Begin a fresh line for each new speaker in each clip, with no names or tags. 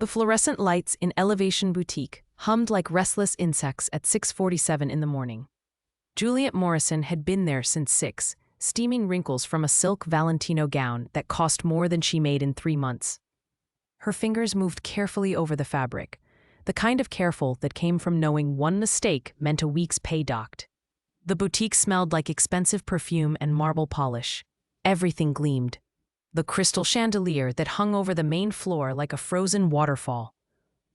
The fluorescent lights in Elevation Boutique hummed like restless insects at 6:47 in the morning. Juliet Morrison had been there since 6, steaming wrinkles from a silk Valentino gown that cost more than she made in 3 months. Her fingers moved carefully over the fabric, the kind of careful that came from knowing one mistake meant a week's pay docked. The boutique smelled like expensive perfume and marble polish. Everything gleamed. The crystal chandelier that hung over the main floor like a frozen waterfall.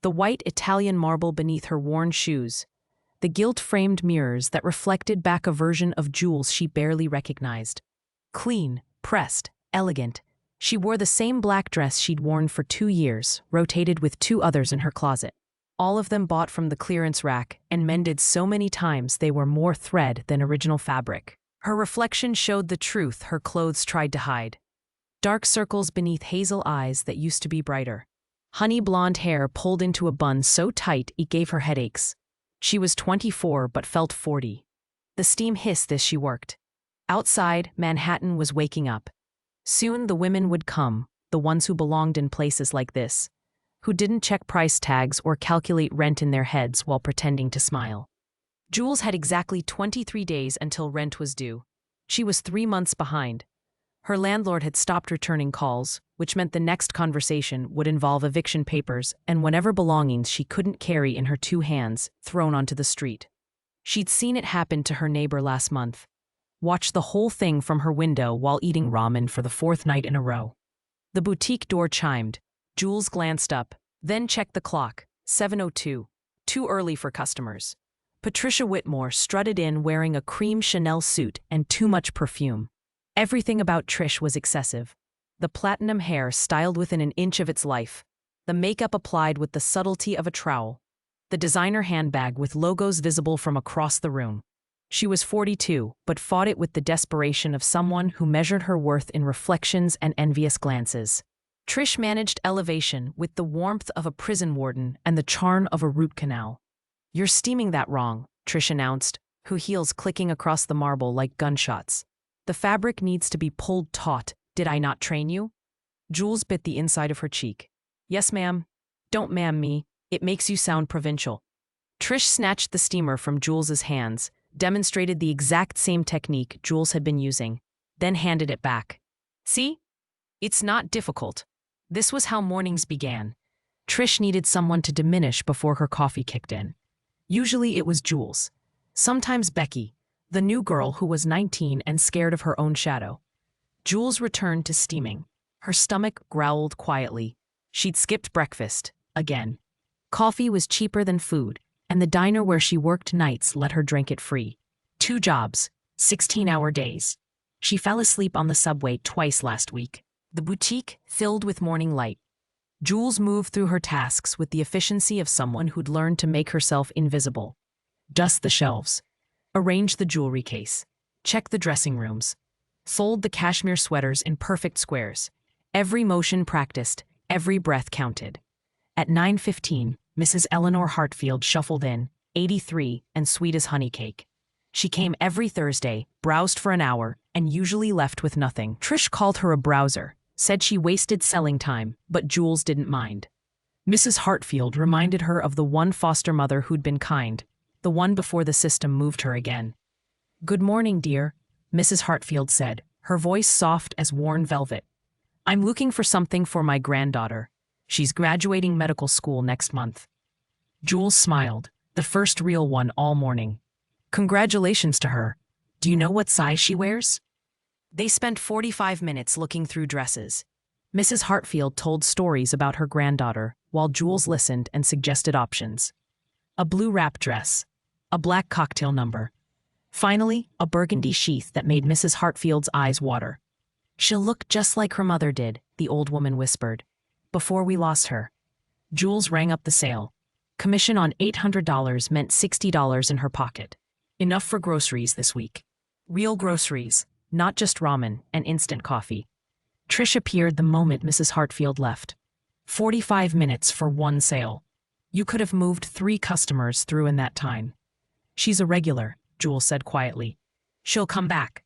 The white Italian marble beneath her worn shoes. The gilt-framed mirrors that reflected back a version of Jules she barely recognized. Clean, pressed, elegant, she wore the same black dress she'd worn for 2 years, rotated with 2 others in her closet. All of them bought from the clearance rack and mended so many times they were more thread than original fabric. Her reflection showed the truth her clothes tried to hide. Dark circles beneath hazel eyes that used to be brighter. Honey blonde hair pulled into a bun so tight it gave her headaches. She was 24 but felt 40. The steam hissed as she worked. Outside, Manhattan was waking up. Soon the women would come, the ones who belonged in places like this, who didn't check price tags or calculate rent in their heads while pretending to smile. Jules had exactly 23 days until rent was due. She was 3 months behind. Her landlord had stopped returning calls, which meant the next conversation would involve eviction papers and whatever belongings she couldn't carry in her 2 hands thrown onto the street. She'd seen it happen to her neighbor last month. Watched the whole thing from her window while eating ramen for the 4th night in a row. The boutique door chimed. Jules glanced up, then checked the clock. 7:02. Too early for customers. Patricia Whitmore strutted in wearing a cream Chanel suit and too much perfume. Everything about Trish was excessive. The platinum hair styled within an inch of its life. The makeup applied with the subtlety of a trowel. The designer handbag with logos visible from across the room. She was 42, but fought it with the desperation of someone who measured her worth in reflections and envious glances. Trish managed Elevation with the warmth of a prison warden and the charm of a root canal. "You're steaming that wrong," Trish announced, her heels clicking across the marble like gunshots. "The fabric needs to be pulled taut. Did I not train you?" Jules bit the inside of her cheek. "Yes, ma'am." "Don't ma'am me. It makes you sound provincial." Trish snatched the steamer from Jules's hands, demonstrated the exact same technique Jules had been using, then handed it back. "See? It's not difficult." This was how mornings began. Trish needed someone to diminish before her coffee kicked in. Usually it was Jules. Sometimes Becky, the new girl who was 19 and scared of her own shadow. Jules returned to steaming. Her stomach growled quietly. She'd skipped breakfast, again. Coffee was cheaper than food, and the diner where she worked nights let her drink it free. 2 jobs, 16-hour days. She fell asleep on the subway twice last week. The boutique filled with morning light. Jules moved through her tasks with the efficiency of someone who'd learned to make herself invisible. Dust the shelves. Arrange the jewelry case. Check the dressing rooms. Fold the cashmere sweaters in perfect squares. Every motion practiced, every breath counted. At 9:15, Mrs. Eleanor Hartfield shuffled in, 83 and sweet as honey cake. She came every Thursday, browsed for an hour, and usually left with nothing. Trish called her a browser, said she wasted selling time, but Jules didn't mind. Mrs. Hartfield reminded her of the one foster mother who'd been kind, the one before the system moved her again. "Good morning, dear," Mrs. Hartfield said, her voice soft as worn velvet. "I'm looking for something for my granddaughter. She's graduating medical school next month." Jules smiled, the first real one all morning. "Congratulations to her. Do you know what size she wears?" They spent 45 minutes looking through dresses. Mrs. Hartfield told stories about her granddaughter, while Jules listened and suggested options. A blue wrap dress. A black cocktail number. Finally, a burgundy sheath that made Mrs. Hartfield's eyes water. "She'll look just like her mother did," the old woman whispered. "Before we lost her." Jules rang up the sale. Commission on $800 meant $60 in her pocket. Enough for groceries this week. Real groceries, not just ramen and instant coffee. Trish appeared the moment Mrs. Hartfield left. 45 minutes for one sale. You could have moved 3 customers through in that time. "She's a regular," Jules said quietly. "She'll come back.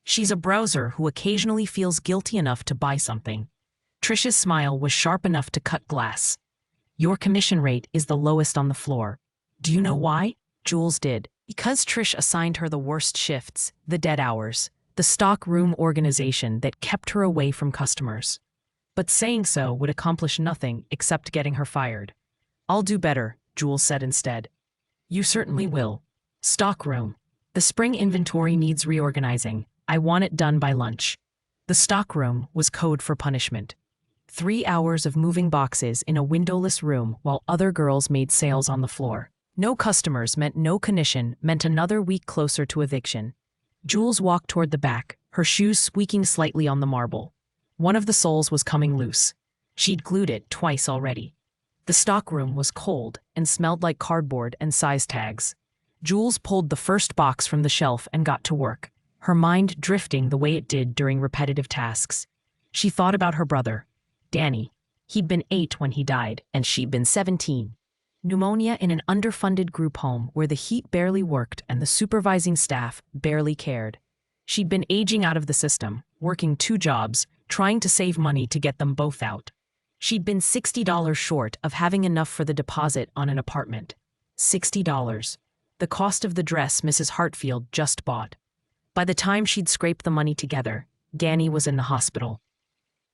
She's a browser who occasionally feels guilty enough to buy something." Trish's smile was sharp enough to cut glass. Your commission rate is the lowest on the floor. Do you know why? Jules did. Because Trish assigned her the worst shifts, the dead hours, the stock room organization that kept her away from customers. But saying so would accomplish nothing except getting her fired. I'll do better, Jules said instead. You certainly will. Stockroom. The spring inventory needs reorganizing. I want it done by lunch. The stockroom was code for punishment. 3 hours of moving boxes in a windowless room while other girls made sales on the floor. No customers meant no commission, meant another week closer to eviction. Jules walked toward the back, her shoes squeaking slightly on the marble. One of the soles was coming loose. She'd glued it twice already. The stockroom was cold and smelled like cardboard and size tags. Jules pulled the first box from the shelf and got to work, her mind drifting the way it did during repetitive tasks. She thought about her brother, Danny. He'd been 8 when he died, and she'd been 17. Pneumonia in an underfunded group home where the heat barely worked and the supervising staff barely cared. She'd been aging out of the system, working 2 jobs, trying to save money to get them both out. She'd been $60 short of having enough for the deposit on an apartment. $60. The cost of the dress Mrs. Hartfield just bought. By the time she'd scraped the money together, Danny was in the hospital.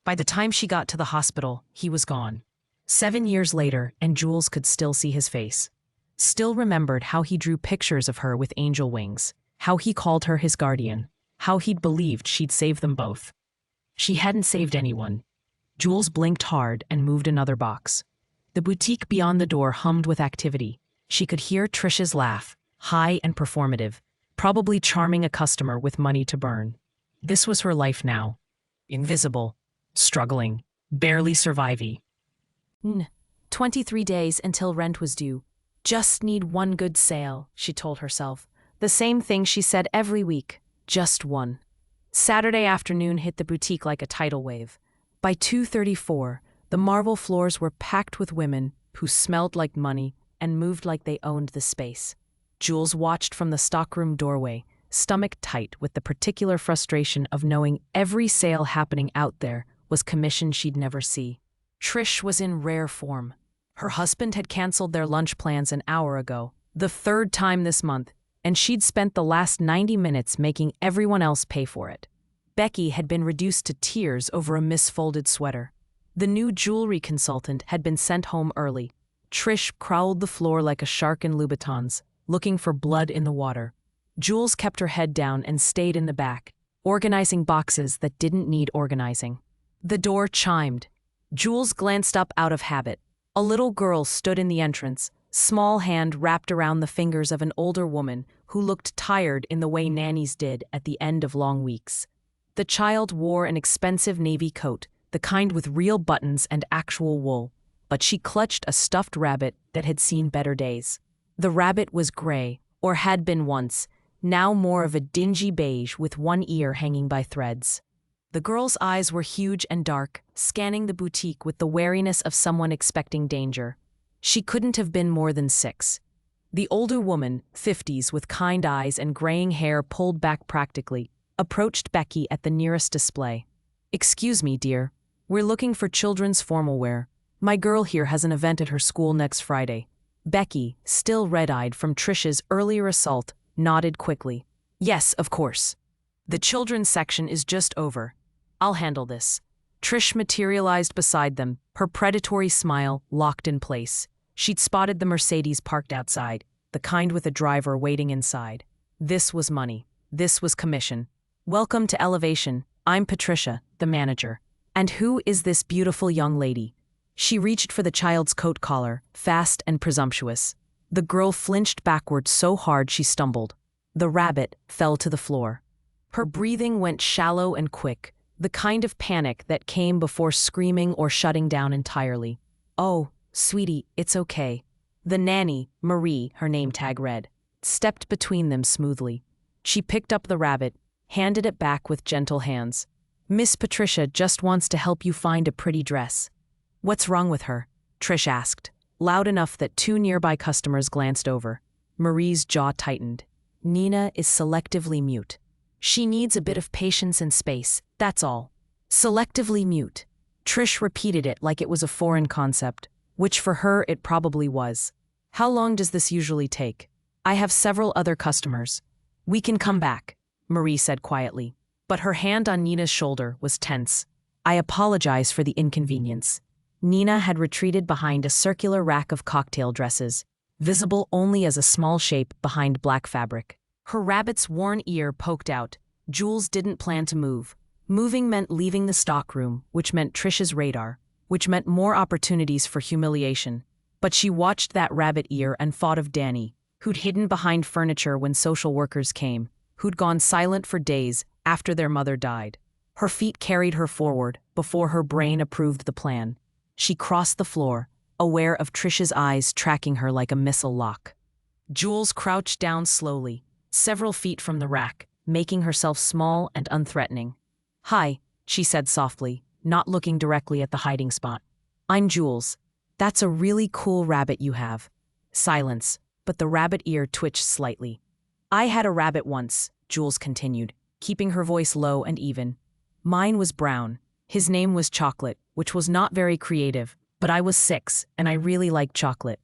By the time she got to the hospital, he was gone. 7 years later, and Jules could still see his face. Still remembered how he drew pictures of her with angel wings, how he called her his guardian, how he'd believed she'd save them both. She hadn't saved anyone. Jules blinked hard and moved another box. The boutique beyond the door hummed with activity. She could hear Trish's laugh, high and performative, probably charming a customer with money to burn. This was her life now. Invisible, struggling, barely surviving. 23 days until rent was due. Just need one good sale, she told herself. The same thing she said every week. Just one. Saturday afternoon hit the boutique like a tidal wave. By 2:34, the marble floors were packed with women who smelled like money and moved like they owned the space. Jules watched from the stockroom doorway, stomach tight with the particular frustration of knowing every sale happening out there was commission she'd never see. Trish was in rare form. Her husband had canceled their lunch plans an hour ago, the 3rd time this month, and she'd spent the last 90 minutes making everyone else pay for it. Becky had been reduced to tears over a misfolded sweater. The new jewelry consultant had been sent home early. Trish prowled the floor like a shark in Louboutins, looking for blood in the water. Jules kept her head down and stayed in the back, organizing boxes that didn't need organizing. The door chimed. Jules glanced up out of habit. A little girl stood in the entrance, small hand wrapped around the fingers of an older woman who looked tired in the way nannies did at the end of long weeks. The child wore an expensive navy coat, the kind with real buttons and actual wool, but she clutched a stuffed rabbit that had seen better days. The rabbit was gray, or had been once, now more of a dingy beige with one ear hanging by threads. The girl's eyes were huge and dark, scanning the boutique with the wariness of someone expecting danger. She couldn't have been more than 6. The older woman, 50s with kind eyes and graying hair pulled back practically, approached Becky at the nearest display. "Excuse me, dear. We're looking for children's formal wear. My girl here has an event at her school next Friday." Becky, still red-eyed from Trish's earlier assault, nodded quickly. "Yes, of course. The children's section is just over. I'll handle this." Trish materialized beside them, her predatory smile locked in place. She'd spotted the Mercedes parked outside, the kind with a driver waiting inside. This was money. This was commission. "Welcome to Elevation. I'm Patricia, the manager. And who is this beautiful young lady?" She reached for the child's coat collar, fast and presumptuous. The girl flinched backward so hard she stumbled. The rabbit fell to the floor. Her breathing went shallow and quick, the kind of panic that came before screaming or shutting down entirely. "Oh, sweetie, it's okay." The nanny, Marie, her name tag read, stepped between them smoothly. She picked up the rabbit, handed it back with gentle hands. "Miss Patricia just wants to help you find a pretty dress." "What's wrong with her?" Trish asked, loud enough that 2 nearby customers glanced over. Marie's jaw tightened. "Nina is selectively mute. She needs a bit of patience and space, that's all." Selectively mute. Trish repeated it like it was a foreign concept. which for her it probably was. How long does this usually take? I have several other customers. We can come back, Marie said quietly. But her hand on Nina's shoulder was tense. I apologize for the inconvenience. Nina had retreated behind a circular rack of cocktail dresses, visible only as a small shape behind black fabric. Her rabbit's worn ear poked out. Jules didn't plan to move. Moving meant leaving the stockroom, which meant Trish's radar, which meant more opportunities for humiliation. But she watched that rabbit ear and thought of Danny, who'd hidden behind furniture when social workers came, who'd gone silent for days after their mother died. Her feet carried her forward before her brain approved the plan. She crossed the floor, aware of Trish's eyes tracking her like a missile lock. Jules crouched down slowly, several feet from the rack, making herself small and unthreatening. Hi, she said softly, not looking directly at the hiding spot. I'm Jules. That's a really cool rabbit you have. Silence, but the rabbit ear twitched slightly. I had a rabbit once, Jules continued, keeping her voice low and even. Mine was brown. His name was Chocolate, which was not very creative, but I was 6 and I really liked chocolate.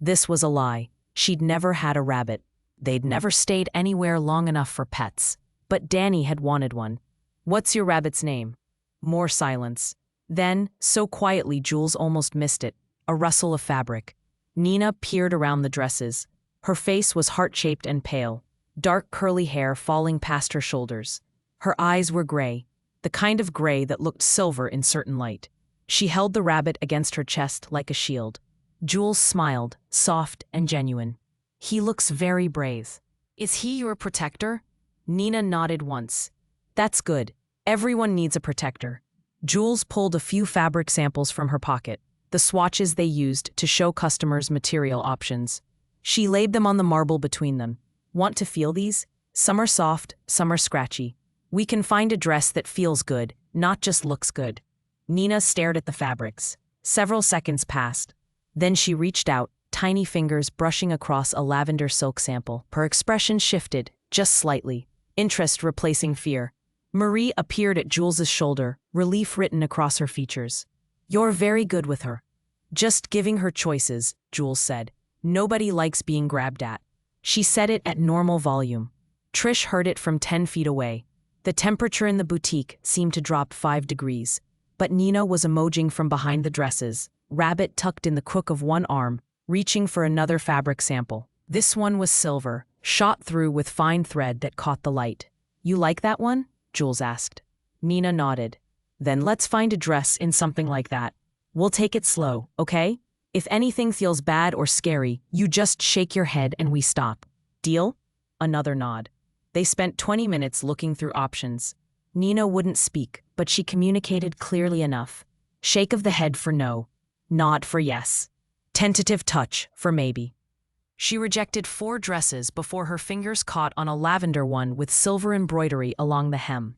This was a lie. She'd never had a rabbit. They'd never stayed anywhere long enough for pets. But Danny had wanted one. What's your rabbit's name? More silence. Then, so quietly Jules almost missed it, a rustle of fabric. Nina peered around the dresses. Her face was heart-shaped and pale, dark curly hair falling past her shoulders. Her eyes were gray, the kind of gray that looked silver in certain light. She held the rabbit against her chest like a shield. Jules smiled, soft and genuine. He looks very brave. Is he your protector? Nina nodded once. That's good. Everyone needs a protector. Jules pulled a few fabric samples from her pocket, the swatches they used to show customers material options. She laid them on the marble between them. Want to feel these? Some are soft, some are scratchy. We can find a dress that feels good, not just looks good. Nina stared at the fabrics. Several seconds passed. Then she reached out, tiny fingers brushing across a lavender silk sample. Her expression shifted, just slightly, interest replacing fear. Marie appeared at Jules's shoulder, relief written across her features. You're very good with her. Just giving her choices, Jules said. Nobody likes being grabbed at. She said it at normal volume. Trish heard it from 10 feet away. The temperature in the boutique seemed to drop 5 degrees. But Nina was emojing from behind the dresses, rabbit tucked in the crook of one arm, reaching for another fabric sample. This one was silver, shot through with fine thread that caught the light. You like that one? Jules asked. Nina nodded. Then let's find a dress in something like that. We'll take it slow, okay? If anything feels bad or scary, you just shake your head and we stop. Deal? Another nod. They spent 20 minutes looking through options. Nina wouldn't speak, but she communicated clearly enough. Shake of the head for no. Nod for yes. Tentative touch for maybe. She rejected 4 dresses before her fingers caught on a lavender one with silver embroidery along the hem.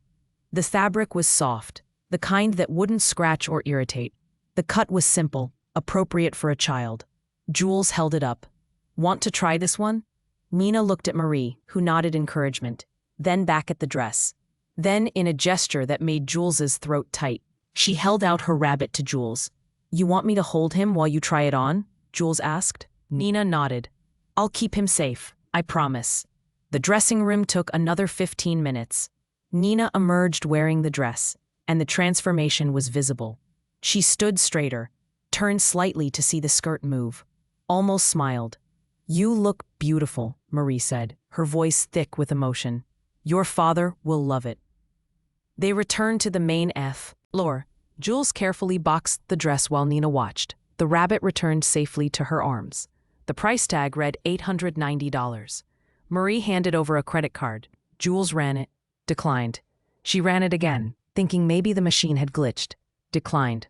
The fabric was soft, the kind that wouldn't scratch or irritate. The cut was simple, appropriate for a child. Jules held it up. Want to try this one? Nina looked at Marie, who nodded encouragement, then back at the dress. Then, in a gesture that made Jules's throat tight, she held out her rabbit to Jules. You want me to hold him while you try it on? Jules asked. Nina nodded. I'll keep him safe, I promise. The dressing room took another 15 minutes. Nina emerged wearing the dress, and the transformation was visible. She stood straighter, turned slightly to see the skirt move, almost smiled. You look beautiful, Marie said, her voice thick with emotion. Your father will love it. They returned to the main floor. Jules carefully boxed the dress while Nina watched. The rabbit returned safely to her arms. The price tag read $890. Marie handed over a credit card. Jules ran it. Declined. She ran it again, thinking maybe the machine had glitched. Declined.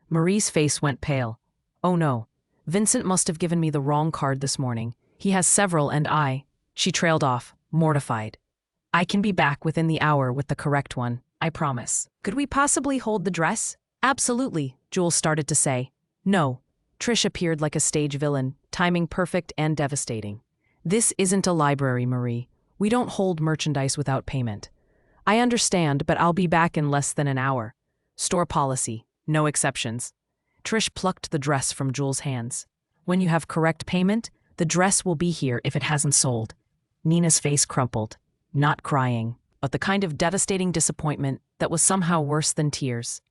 Marie's face went pale. Oh no. Vincent must have given me the wrong card this morning. He has several and She trailed off, mortified. I can be back within the hour with the correct one, I promise. Could we possibly hold the dress? Absolutely, Jules started to say. No. Trish appeared like a stage villain, timing perfect and devastating. This isn't a library, Marie. We don't hold merchandise without payment. I understand, but I'll be back in less than an hour. Store policy, no exceptions. Trish plucked the dress from Jules' hands. When you have correct payment, the dress will be here if it hasn't sold. Nina's face crumpled, not crying, but the kind of devastating disappointment that was somehow worse than tears.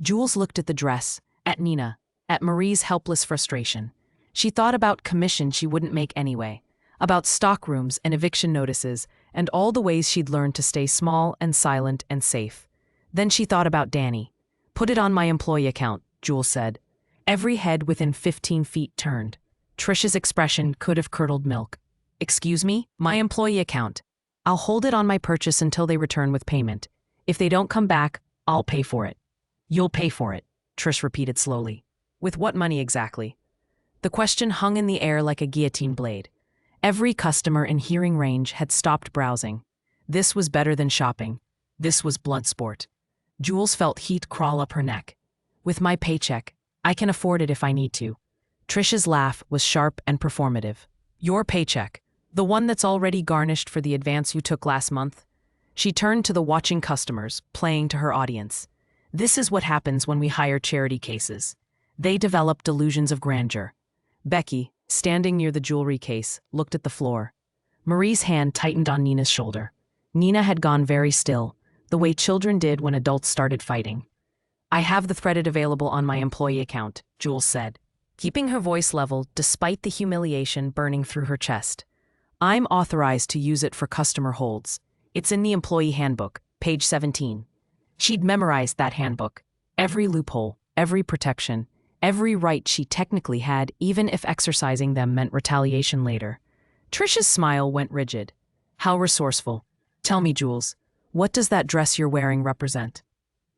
Jules looked at the dress, at Nina, at Marie's helpless frustration. She thought about commission she wouldn't make anyway, about stockrooms and eviction notices, and all the ways she'd learned to stay small and silent and safe. Then she thought about Danny. Put it on my employee account, Jules said. Every head within 15 feet turned. Trish's expression could have curdled milk. Excuse me? My employee account. I'll hold it on my purchase until they return with payment. If they don't come back, I'll pay for it. You'll pay for it, Trish repeated slowly. With what money exactly? The question hung in the air like a guillotine blade. Every customer in hearing range had stopped browsing. This was better than shopping. This was blood sport. Jules felt heat crawl up her neck. With my paycheck, I can afford it if I need to. Trish's laugh was sharp and performative. Your paycheck, the one that's already garnished for the advance you took last month? She turned to the watching customers, playing to her audience. This is what happens when we hire charity cases. They develop delusions of grandeur. Becky, standing near the jewelry case, looked at the floor. Marie's hand tightened on Nina's shoulder. Nina had gone very still, the way children did when adults started fighting. I have the threaded available on my employee account, Jules said, keeping her voice level despite the humiliation burning through her chest. I'm authorized to use it for customer holds. It's in the employee handbook, page 17. She'd memorized that handbook. Every loophole, every protection, every right she technically had, even if exercising them meant retaliation later. Trish's smile went rigid. How resourceful. Tell me, Jules, what does that dress you're wearing represent?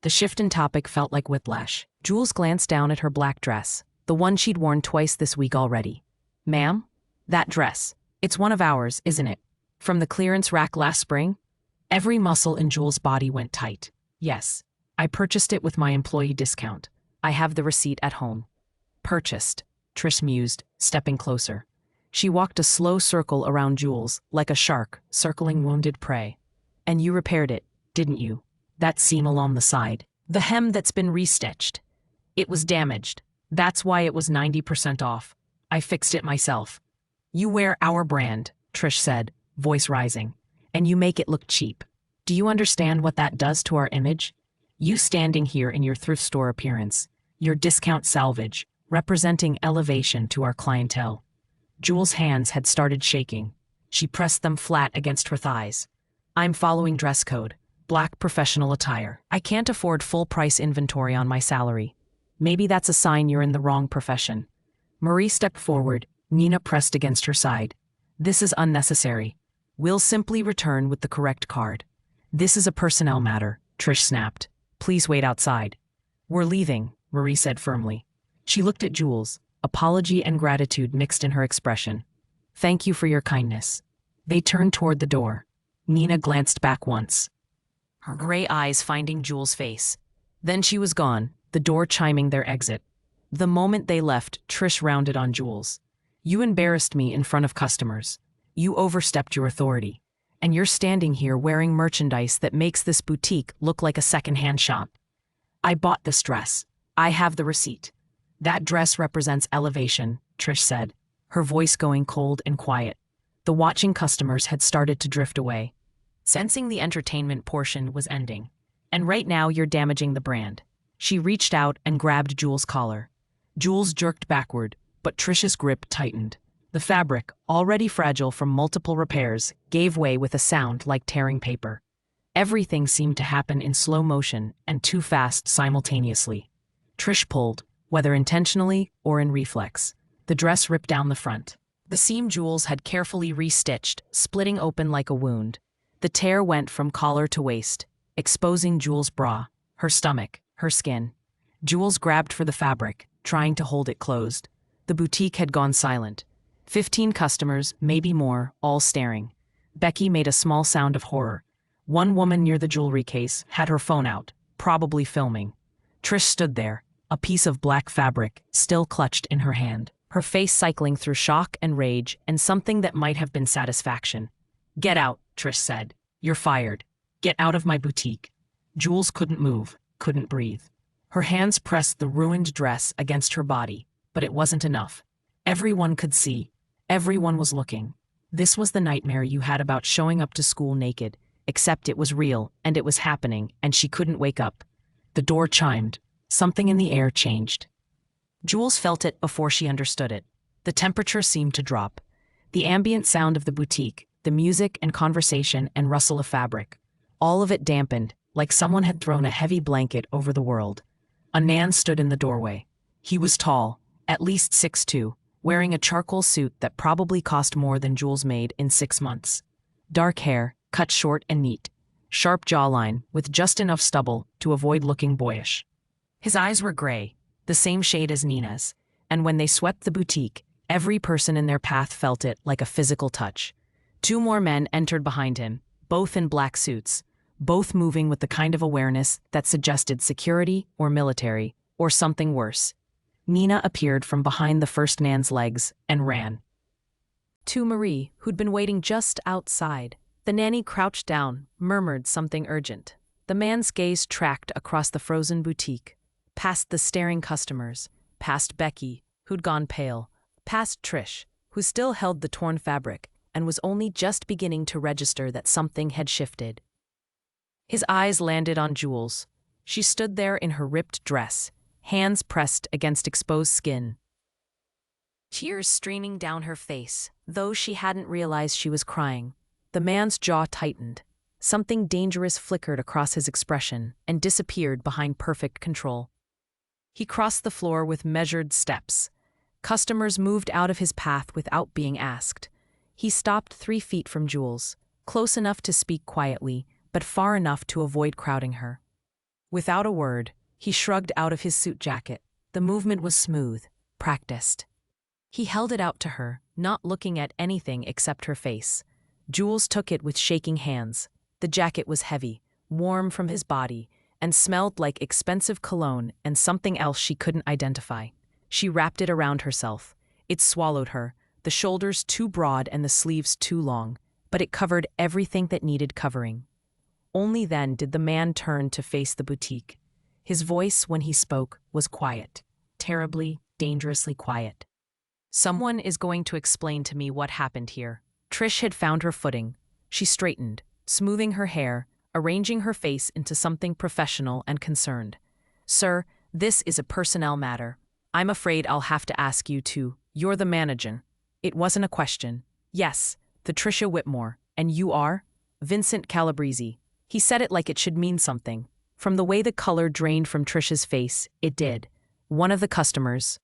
The shift in topic felt like whiplash. Jules glanced down at her black dress, the one she'd worn twice this week already. Ma'am? That dress. It's one of ours, isn't it? From the clearance rack last spring? Every muscle in Jules' body went tight. Yes. I purchased it with my employee discount. I have the receipt at home. Purchased, Trish mused, stepping closer. She walked a slow circle around Jules, like a shark circling wounded prey. And you repaired it, didn't you? That seam along the side. The hem that's been restitched. It was damaged. That's why it was 90% off. I fixed it myself. You wear our brand, Trish said, voice rising. And you make it look cheap. Do you understand what that does to our image? You standing here in your thrift store appearance, your discount salvage, representing elevation to our clientele. Jules' hands had started shaking. She pressed them flat against her thighs. I'm following dress code. Black professional attire. I can't afford full-price inventory on my salary. Maybe that's a sign you're in the wrong profession. Marie stepped forward. Nina pressed against her side. This is unnecessary. We'll simply return with the correct card. This is a personnel matter, Trish snapped. Please wait outside. We're leaving, Marie said firmly. She looked at Jules, apology and gratitude mixed in her expression. Thank you for your kindness. They turned toward the door. Nina glanced back once, her gray eyes finding Jules' face. Then she was gone, the door chiming their exit. The moment they left, Trish rounded on Jules. You embarrassed me in front of customers. You overstepped your authority. And you're standing here wearing merchandise that makes this boutique look like a secondhand shop. I bought this dress. I have the receipt. That dress represents elevation, Trish said, her voice going cold and quiet. The watching customers had started to drift away, sensing the entertainment portion was ending. And right now you're damaging the brand. She reached out and grabbed Jules' collar. Jules jerked backward, but Trish's grip tightened. The fabric, already fragile from multiple repairs, gave way with a sound like tearing paper. Everything seemed to happen in slow motion and too fast simultaneously. Trish pulled, whether intentionally or in reflex. The dress ripped down the front. The seam Jules had carefully restitched, splitting open like a wound. The tear went from collar to waist, exposing Jules' bra, her stomach, her skin. Jules grabbed for the fabric, trying to hold it closed. The boutique had gone silent. 15 customers, maybe more, all staring. Becky made a small sound of horror. One woman near the jewelry case had her phone out, probably filming. Trish stood there, a piece of black fabric still clutched in her hand, her face cycling through shock and rage and something that might have been satisfaction. Get out, Trish said. You're fired. Get out of my boutique. Jules couldn't move, couldn't breathe. Her hands pressed the ruined dress against her body, but it wasn't enough. Everyone could see. Everyone was looking. This was the nightmare you had about showing up to school naked, except it was real, and it was happening, and she couldn't wake up. The door chimed. Something in the air changed. Jules felt it before she understood it. The temperature seemed to drop. The ambient sound of the boutique, the music and conversation and rustle of fabric, all of it dampened, like someone had thrown a heavy blanket over the world. A man stood in the doorway. He was tall, at least 6'2", wearing a charcoal suit that probably cost more than Jules made in 6 months. Dark hair, cut short and neat. Sharp jawline, with just enough stubble to avoid looking boyish. His eyes were gray, the same shade as Nina's, and when they swept the boutique, every person in their path felt it like a physical touch. 2 more men entered behind him, both in black suits, both moving with the kind of awareness that suggested security or military, or something worse. Nina appeared from behind the first man's legs and ran. To Marie, who'd been waiting just outside. The nanny crouched down, murmured something urgent. The man's gaze tracked across the frozen boutique, past the staring customers, past Becky, who'd gone pale, past Trish, who still held the torn fabric and was only just beginning to register that something had shifted. His eyes landed on Jules. She stood there in her ripped dress, hands pressed against exposed skin. Tears streaming down her face, though she hadn't realized she was crying. The man's jaw tightened. Something dangerous flickered across his expression and disappeared behind perfect control. He crossed the floor with measured steps. Customers moved out of his path without being asked. He stopped 3 feet from Jules, close enough to speak quietly, but far enough to avoid crowding her. Without a word, he shrugged out of his suit jacket. The movement was smooth, practiced. He held it out to her, not looking at anything except her face. Jules took it with shaking hands. The jacket was heavy, warm from his body, and smelled like expensive cologne and something else she couldn't identify. She wrapped it around herself. It swallowed her, the shoulders too broad and the sleeves too long, but it covered everything that needed covering. Only then did the man turn to face the boutique. His voice, when he spoke, was quiet, terribly, dangerously quiet. Someone is going to explain to me what happened here. Trish had found her footing. She straightened, smoothing her hair, arranging her face into something professional and concerned. Sir, this is a personnel matter. I'm afraid I'll have to ask you to. You're the manager. It wasn't a question. Yes, Patricia Whitmore. And you are? Vincent Calabrese. He said it like it should mean something. From the way the color drained from Trish's face, it did. One of the customers,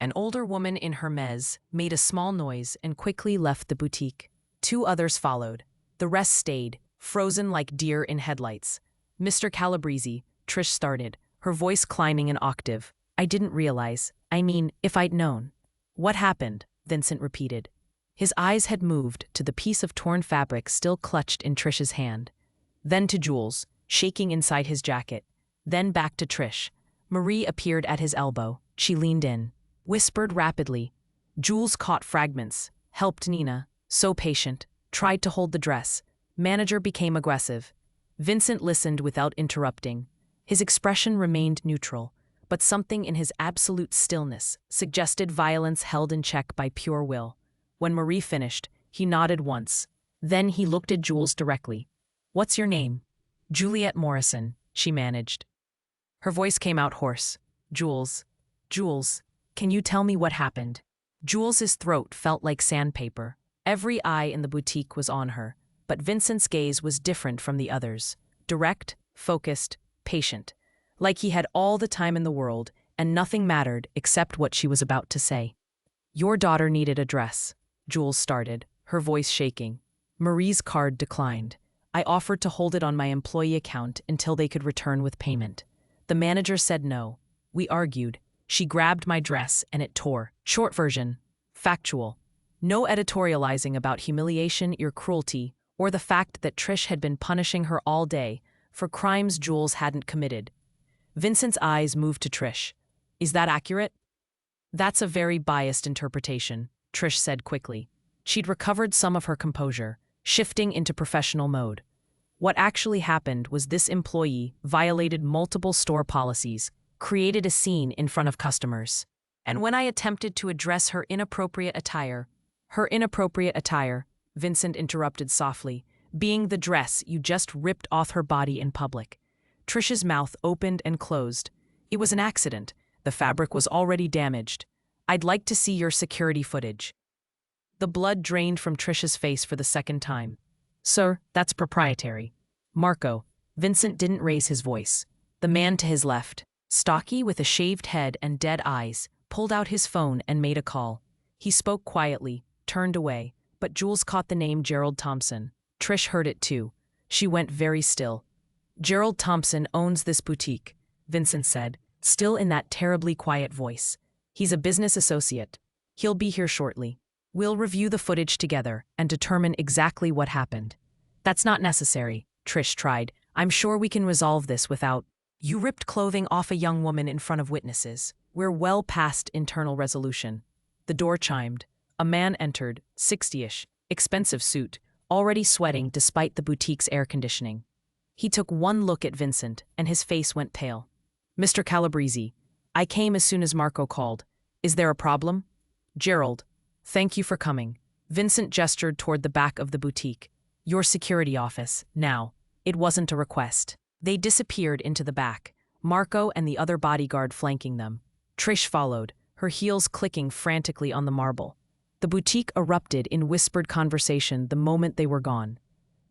an older woman in her mez, made a small noise and quickly left the boutique. 2 others followed. The rest stayed, frozen like deer in headlights. Mr. Calabrese, Trish started, her voice climbing an octave. I didn't realize. I mean, if I'd known. What happened? Vincent repeated. His eyes had moved to the piece of torn fabric still clutched in Trish's hand. Then to Jules, shaking inside his jacket. Then back to Trish. Marie appeared at his elbow. She leaned in, whispered rapidly. Jules caught fragments, helped Nina, so patient, tried to hold the dress. Manager became aggressive. Vincent listened without interrupting. His expression remained neutral, but something in his absolute stillness suggested violence held in check by pure will. When Marie finished, he nodded once. Then he looked at Jules directly. What's your name? Juliet Morrison, she managed. Her voice came out hoarse. Jules, can you tell me what happened? Jules's throat felt like sandpaper. Every eye in the boutique was on her, but Vincent's gaze was different from the others. Direct, focused, patient. Like he had all the time in the world, and nothing mattered except what she was about to say. Your daughter needed a dress, Jules started, her voice shaking. Marie's card declined. I offered to hold it on my employee account until they could return with payment. The manager said no. We argued. She grabbed my dress and it tore. Short version. Factual. No editorializing about humiliation or cruelty, or the fact that Trish had been punishing her all day for crimes Jules hadn't committed. Vincent's eyes moved to Trish. Is that accurate? That's a very biased interpretation, Trish said quickly. She'd recovered some of her composure, shifting into professional mode. What actually happened was this employee violated multiple store policies, created a scene in front of customers. And when I attempted to address her inappropriate attire, Vincent interrupted softly, being the dress you just ripped off her body in public. Trish's mouth opened and closed. It was an accident. The fabric was already damaged. I'd like to see your security footage. The blood drained from Trish's face for the second time. Sir, that's proprietary. Marco. Vincent didn't raise his voice. The man to his left, stocky with a shaved head and dead eyes, pulled out his phone and made a call. He spoke quietly, turned away, but Jules caught the name Gerald Thompson. Trish heard it too. She went very still. Gerald Thompson owns this boutique, Vincent said, still in that terribly quiet voice. He's a business associate. He'll be here shortly. We'll review the footage together and determine exactly what happened. That's not necessary, Trish tried. I'm sure we can resolve this without... You ripped clothing off a young woman in front of witnesses. We're well past internal resolution. The door chimed. A man entered, 60-ish, expensive suit, already sweating despite the boutique's air conditioning. He took one look at Vincent, and his face went pale. Mr. Calabrese, I came as soon as Marco called. Is there a problem? Gerald, thank you for coming. Vincent gestured toward the back of the boutique. Your security office, now. It wasn't a request. They disappeared into the back, Marco and the other bodyguard flanking them. Trish followed, her heels clicking frantically on the marble. The boutique erupted in whispered conversation the moment they were gone.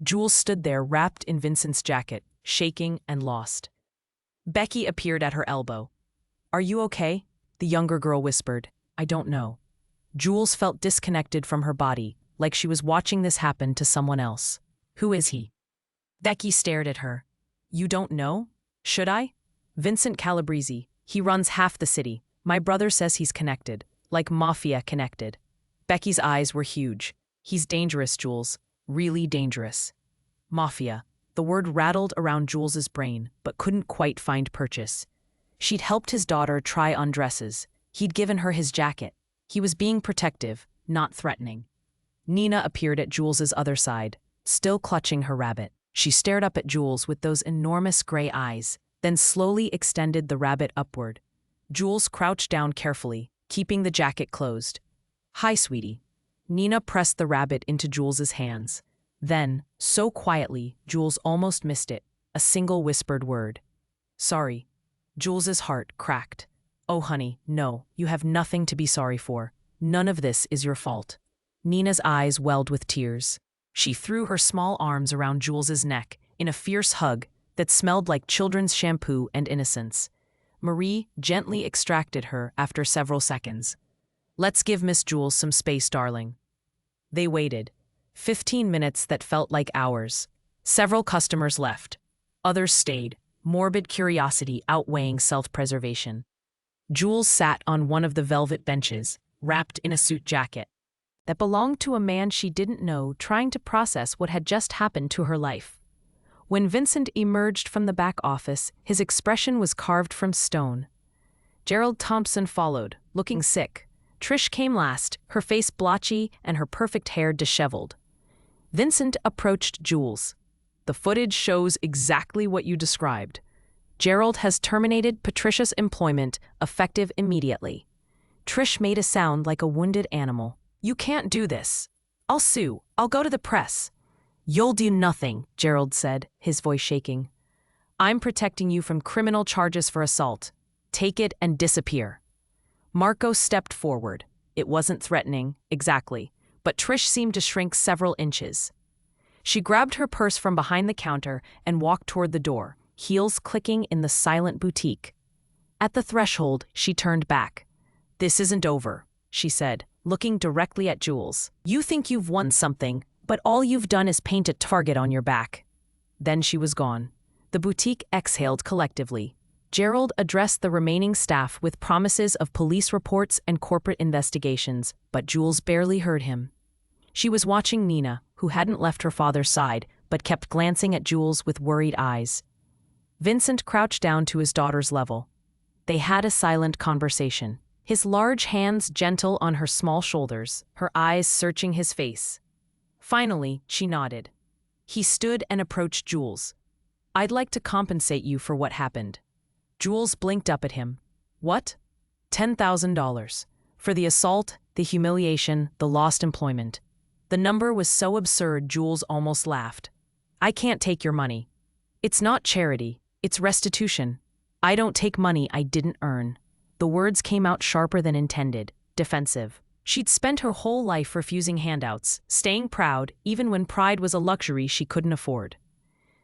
Jules stood there wrapped in Vincent's jacket, shaking and lost. Becky appeared at her elbow. Are you okay? The younger girl whispered. I don't know. Jules felt disconnected from her body, like she was watching this happen to someone else. Who is he? Becky stared at her. You don't know? Should I? Vincent Calabrese. He runs half the city. My brother says he's connected. Like Mafia connected. Becky's eyes were huge. He's dangerous, Jules. Really dangerous. Mafia. The word rattled around Jules's brain, but couldn't quite find purchase. She'd helped his daughter try on dresses. He'd given her his jacket. He was being protective, not threatening. Nina appeared at Jules's other side, still clutching her rabbit. She stared up at Jules with those enormous gray eyes, then slowly extended the rabbit upward. Jules crouched down carefully, keeping the jacket closed. Hi, sweetie. Nina pressed the rabbit into Jules's hands. Then, so quietly, Jules almost missed it, a single whispered word. Sorry. Jules's heart cracked. Oh, honey, no, you have nothing to be sorry for. None of this is your fault. Nina's eyes welled with tears. She threw her small arms around Jules's neck in a fierce hug that smelled like children's shampoo and innocence. Marie gently extracted her after several seconds. Let's give Miss Jules some space, darling. They waited. 15 minutes that felt like hours. Several customers left. Others stayed, morbid curiosity outweighing self-preservation. Jules sat on one of the velvet benches, wrapped in a suit jacket that belonged to a man she didn't know, trying to process what had just happened to her life. When Vincent emerged from the back office, his expression was carved from stone. Gerald Thompson followed, looking sick. Trish came last, her face blotchy and her perfect hair disheveled. Vincent approached Jules. The footage shows exactly what you described. Gerald has terminated Patricia's employment, effective immediately. Trish made a sound like a wounded animal. You can't do this. I'll sue. I'll go to the press. You'll do nothing, Gerald said, his voice shaking. I'm protecting you from criminal charges for assault. Take it and disappear. Marco stepped forward. It wasn't threatening, exactly, but Trish seemed to shrink several inches. She grabbed her purse from behind the counter and walked toward the door, heels clicking in the silent boutique. At the threshold, she turned back. This isn't over, she said, looking directly at Jules. You think you've won something, but all you've done is paint a target on your back. Then she was gone. The boutique exhaled collectively. Gerald addressed the remaining staff with promises of police reports and corporate investigations, but Jules barely heard him. She was watching Nina, who hadn't left her father's side, but kept glancing at Jules with worried eyes. Vincent crouched down to his daughter's level. They had a silent conversation. His large hands gentle on her small shoulders, her eyes searching his face. Finally, she nodded. He stood and approached Jules. I'd like to compensate you for what happened. Jules blinked up at him. What? $10,000. For the assault, the humiliation, the lost employment. The number was so absurd Jules almost laughed. I can't take your money. It's not charity, it's restitution. I don't take money I didn't earn. The words came out sharper than intended, defensive. She'd spent her whole life refusing handouts, staying proud even when pride was a luxury she couldn't afford.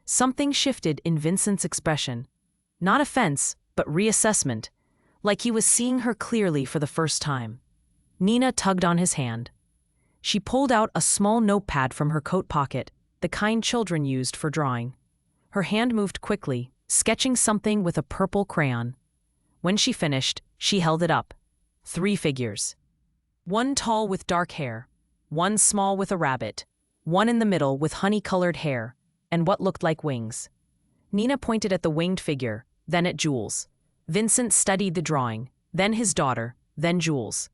Something shifted in Vincent's expression. Not offense, but reassessment, like he was seeing her clearly for the first time. Nina tugged on his hand. She pulled out a small notepad from her coat pocket, the kind children used for drawing. Her hand moved quickly, sketching something with a purple crayon. When she finished, she held it up. 3 figures. One tall with dark hair, one small with a rabbit, one in the middle with honey-colored hair, and what looked like wings. Nina pointed at the winged figure, then at Jules. Vincent studied the drawing, then his daughter, then Jules.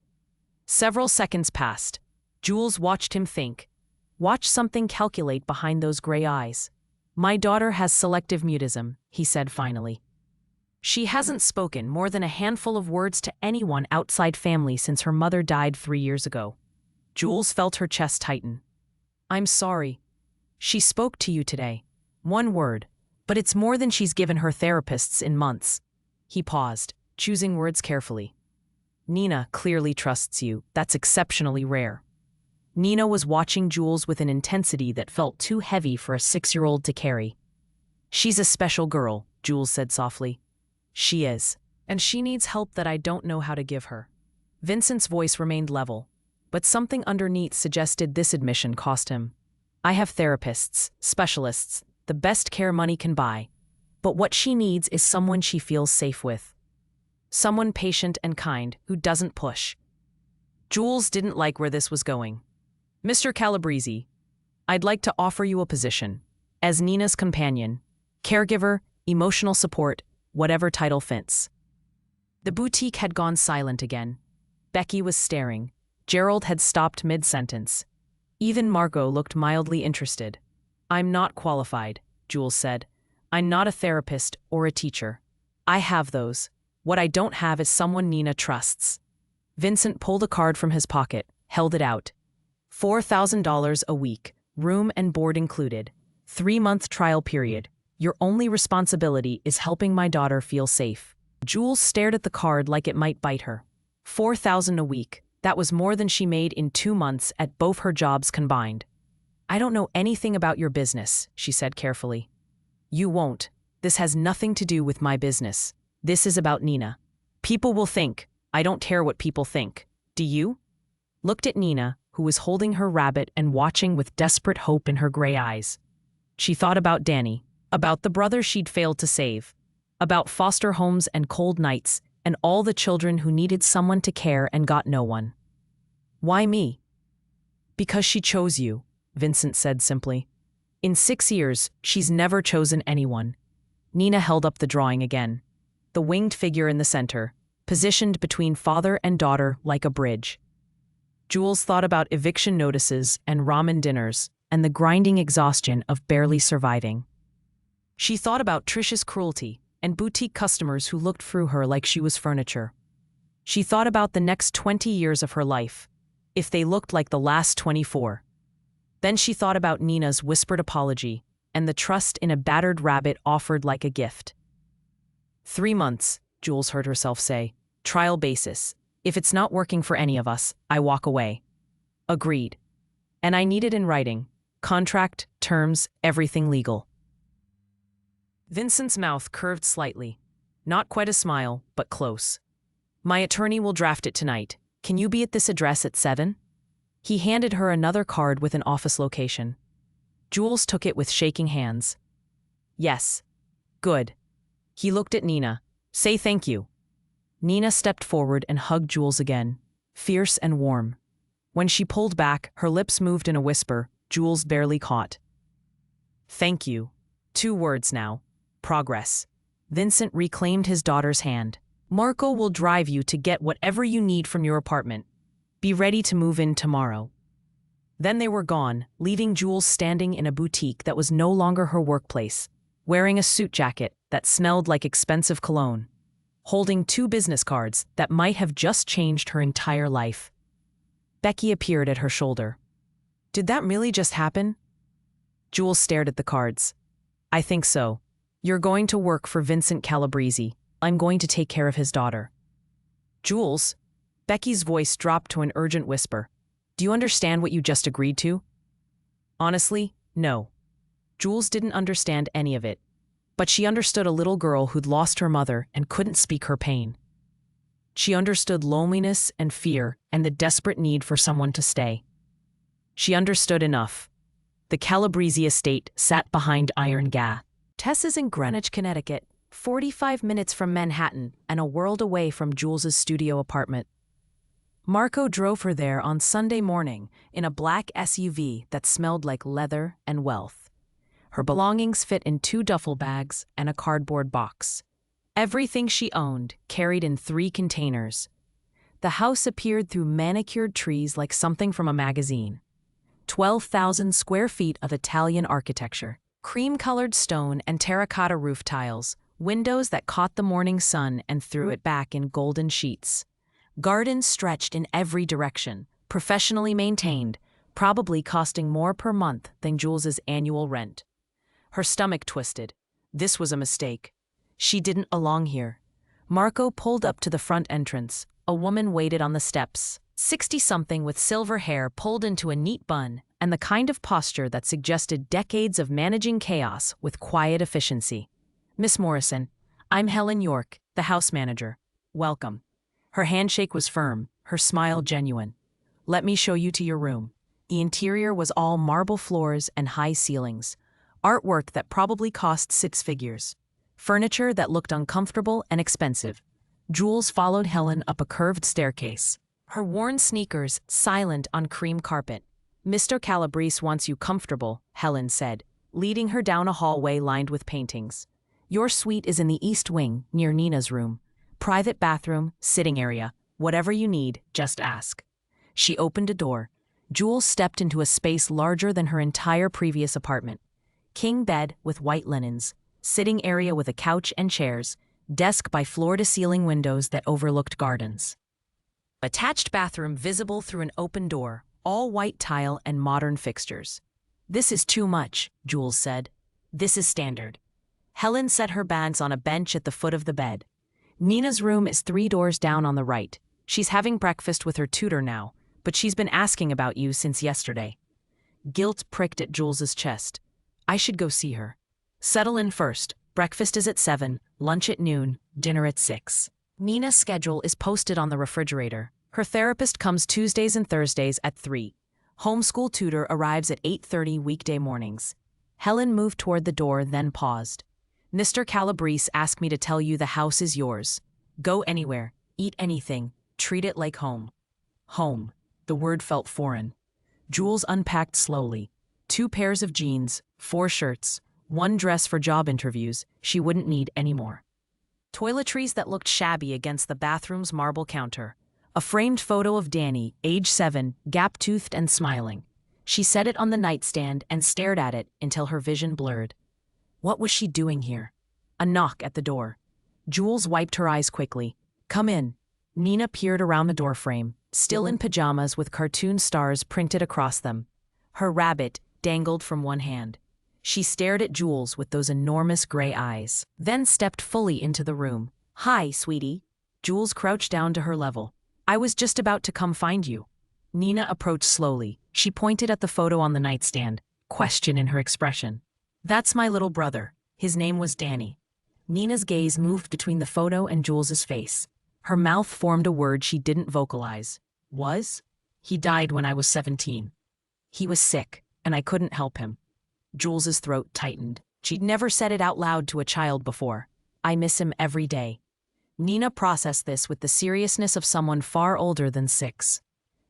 Several seconds passed. Jules watched him think. Watch something calculate behind those gray eyes. My daughter has selective mutism, he said finally. She hasn't spoken more than a handful of words to anyone outside family since her mother died 3 years ago. Jules felt her chest tighten. I'm sorry. She spoke to you today. 1 word. But it's more than she's given her therapists in months. He paused, choosing words carefully. Nina clearly trusts you. That's exceptionally rare. Nina was watching Jules with an intensity that felt too heavy for a 6-year-old to carry. She's a special girl, Jules said softly. She is. And she needs help that I don't know how to give her. Vincent's voice remained level, but something underneath suggested this admission cost him. I have therapists, specialists, the best care money can buy. But what she needs is someone she feels safe with. Someone patient and kind who doesn't push. Jules didn't like where this was going. Mr. Calabrese, I'd like to offer you a position. As Nina's companion, caregiver, emotional support, whatever title fits. The boutique had gone silent again. Becky was staring. Gerald had stopped mid-sentence. Even Margot looked mildly interested. I'm not qualified, Jules said. I'm not a therapist or a teacher. I have those. What I don't have is someone Nina trusts. Vincent pulled a card from his pocket, held it out. $4,000 a week, room and board included. 3-month trial period. Your only responsibility is helping my daughter feel safe. Jules stared at the card like it might bite her. $4,000 a week. That was more than she made in 2 months at both her jobs combined. I don't know anything about your business, she said carefully. You won't. This has nothing to do with my business. This is about Nina. People will think. I don't care what people think. Do you? Looked at Nina, who was holding her rabbit and watching with desperate hope in her gray eyes. She thought about Danny, about the brother she'd failed to save, about foster homes and cold nights, and all the children who needed someone to care and got no one. Why me? Because she chose you, Vincent said simply. In 6 years, she's never chosen anyone. Nina held up the drawing again. The winged figure in the center, positioned between father and daughter like a bridge. Jules thought about eviction notices and ramen dinners and the grinding exhaustion of barely surviving. She thought about Trish's cruelty and boutique customers who looked through her like she was furniture. She thought about the next 20 years of her life, if they looked like the last 24. Then she thought about Nina's whispered apology and the trust in a battered rabbit offered like a gift. 3 months, Jules heard herself say. Trial basis. If it's not working for any of us, I walk away. Agreed. And I need it in writing. Contract, terms, everything legal. Vincent's mouth curved slightly. Not quite a smile, but close. My attorney will draft it tonight. Can you be at this address at 7? He handed her another card with an office location. Jules took it with shaking hands. Yes. Good. He looked at Nina. Say thank you. Nina stepped forward and hugged Jules again, fierce and warm. When she pulled back, her lips moved in a whisper Jules barely caught. Thank you. 2 words now. Progress. Vincent reclaimed his daughter's hand. Marco will drive you to get whatever you need from your apartment. Be ready to move in tomorrow. Then they were gone, leaving Jules standing in a boutique that was no longer her workplace, wearing a suit jacket that smelled like expensive cologne. holding 2 business cards that might have just changed her entire life. Becky appeared at her shoulder. Did that really just happen? Jules stared at the cards. I think so. You're going to work for Vincent Calabrese. I'm going to take care of his daughter. Jules? Becky's voice dropped to an urgent whisper. Do you understand what you just agreed to? Honestly, no. Jules didn't understand any of it. But she understood a little girl who'd lost her mother and couldn't speak her pain. She understood loneliness and fear and the desperate need for someone to stay. She understood enough. The Calabrese estate sat behind Iron Gate. Tess is in Greenwich, Connecticut, 45 minutes from Manhattan and a world away from Jules's studio apartment. Marco drove her there on Sunday morning in a black SUV that smelled like leather and wealth. Her belongings fit in 2 duffel bags and a cardboard box. Everything she owned carried in 3 containers. The house appeared through manicured trees like something from a magazine. 12,000 square feet of Italian architecture, cream-colored stone and terracotta roof tiles, windows that caught the morning sun and threw it back in golden sheets. Gardens stretched in every direction, professionally maintained, probably costing more per month than Jules's annual rent. Her stomach twisted. This was a mistake. She didn't belong here. Marco pulled up to the front entrance. A woman waited on the steps. 60-something with silver hair pulled into a neat bun and the kind of posture that suggested decades of managing chaos with quiet efficiency. Miss Morrison, I'm Helen York, the house manager. Welcome. Her handshake was firm, her smile genuine. Let me show you to your room. The interior was all marble floors and high ceilings. Artwork that probably cost 6 figures. Furniture that looked uncomfortable and expensive. Jules followed Helen up a curved staircase. Her worn sneakers silent on cream carpet. Mr. Calabrese wants you comfortable, Helen said, leading her down a hallway lined with paintings. Your suite is in the east wing, near Nina's room. Private bathroom, sitting area, whatever you need, just ask. She opened a door. Jules stepped into a space larger than her entire previous apartment. King bed with white linens, sitting area with a couch and chairs, desk by floor-to-ceiling windows that overlooked gardens. Attached bathroom visible through an open door, all white tile and modern fixtures. This is too much, Jules said. This is standard. Helen set her bags on a bench at the foot of the bed. Nina's room is 3 doors down on the right. She's having breakfast with her tutor now, but she's been asking about you since yesterday. Guilt pricked at Jules's chest. I should go see her. Settle in first. Breakfast is at 7, lunch at noon, dinner at 6. Nina's schedule is posted on the refrigerator. Her therapist comes Tuesdays and Thursdays at 3. Homeschool tutor arrives at 8:30 weekday mornings. Helen moved toward the door, then paused. Mr. Calabrese asked me to tell you the house is yours. Go anywhere, eat anything, treat it like home. Home. The word felt foreign. Jules unpacked slowly. 2 pairs of jeans, 4 shirts, 1 dress for job interviews. She wouldn't need any more. Toiletries that looked shabby against the bathroom's marble counter. A framed photo of Danny, age 7, gap-toothed and smiling. She set it on the nightstand and stared at it until her vision blurred. What was she doing here? A knock at the door. Jules wiped her eyes quickly. Come in. Nina peered around the doorframe, still in pajamas with cartoon stars printed across them. Her rabbit dangled from one hand. She stared at Jules with those enormous gray eyes, then stepped fully into the room. Hi, sweetie. Jules crouched down to her level. I was just about to come find you. Nina approached slowly. She pointed at the photo on the nightstand, question in her expression. That's my little brother. His name was Danny. Nina's gaze moved between the photo and Jules's face. Her mouth formed a word she didn't vocalize. Was? He died when I was 17. He was sick, and I couldn't help him. Jules's throat tightened. She'd never said it out loud to a child before. I miss him every day. Nina processed this with the seriousness of someone far older than 6.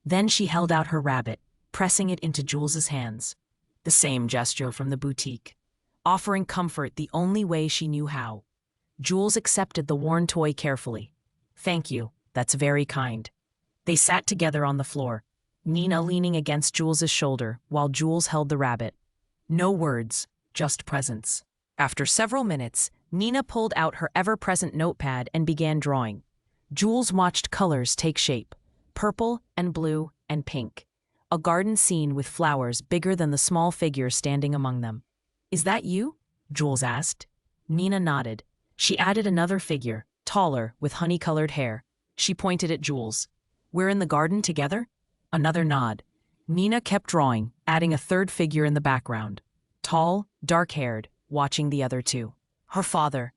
Then she held out her rabbit, pressing it into Jules's hands. The same gesture from the boutique. Offering comfort the only way she knew how. Jules accepted the worn toy carefully. Thank you, that's very kind. They sat together on the floor, Nina leaning against Jules's shoulder while Jules held the rabbit. No words, just presence. After several minutes, Nina pulled out her ever-present notepad and began drawing. Jules watched colors take shape: purple and blue and pink. A garden scene with flowers bigger than the small figure standing among them. "Is that you?" Jules asked. Nina nodded. She added another figure, taller, with honey-colored hair. She pointed at Jules. "We're in the garden together?" Another nod. Nina kept drawing, adding a third figure in the background. Tall, dark-haired, watching the other two. Her father.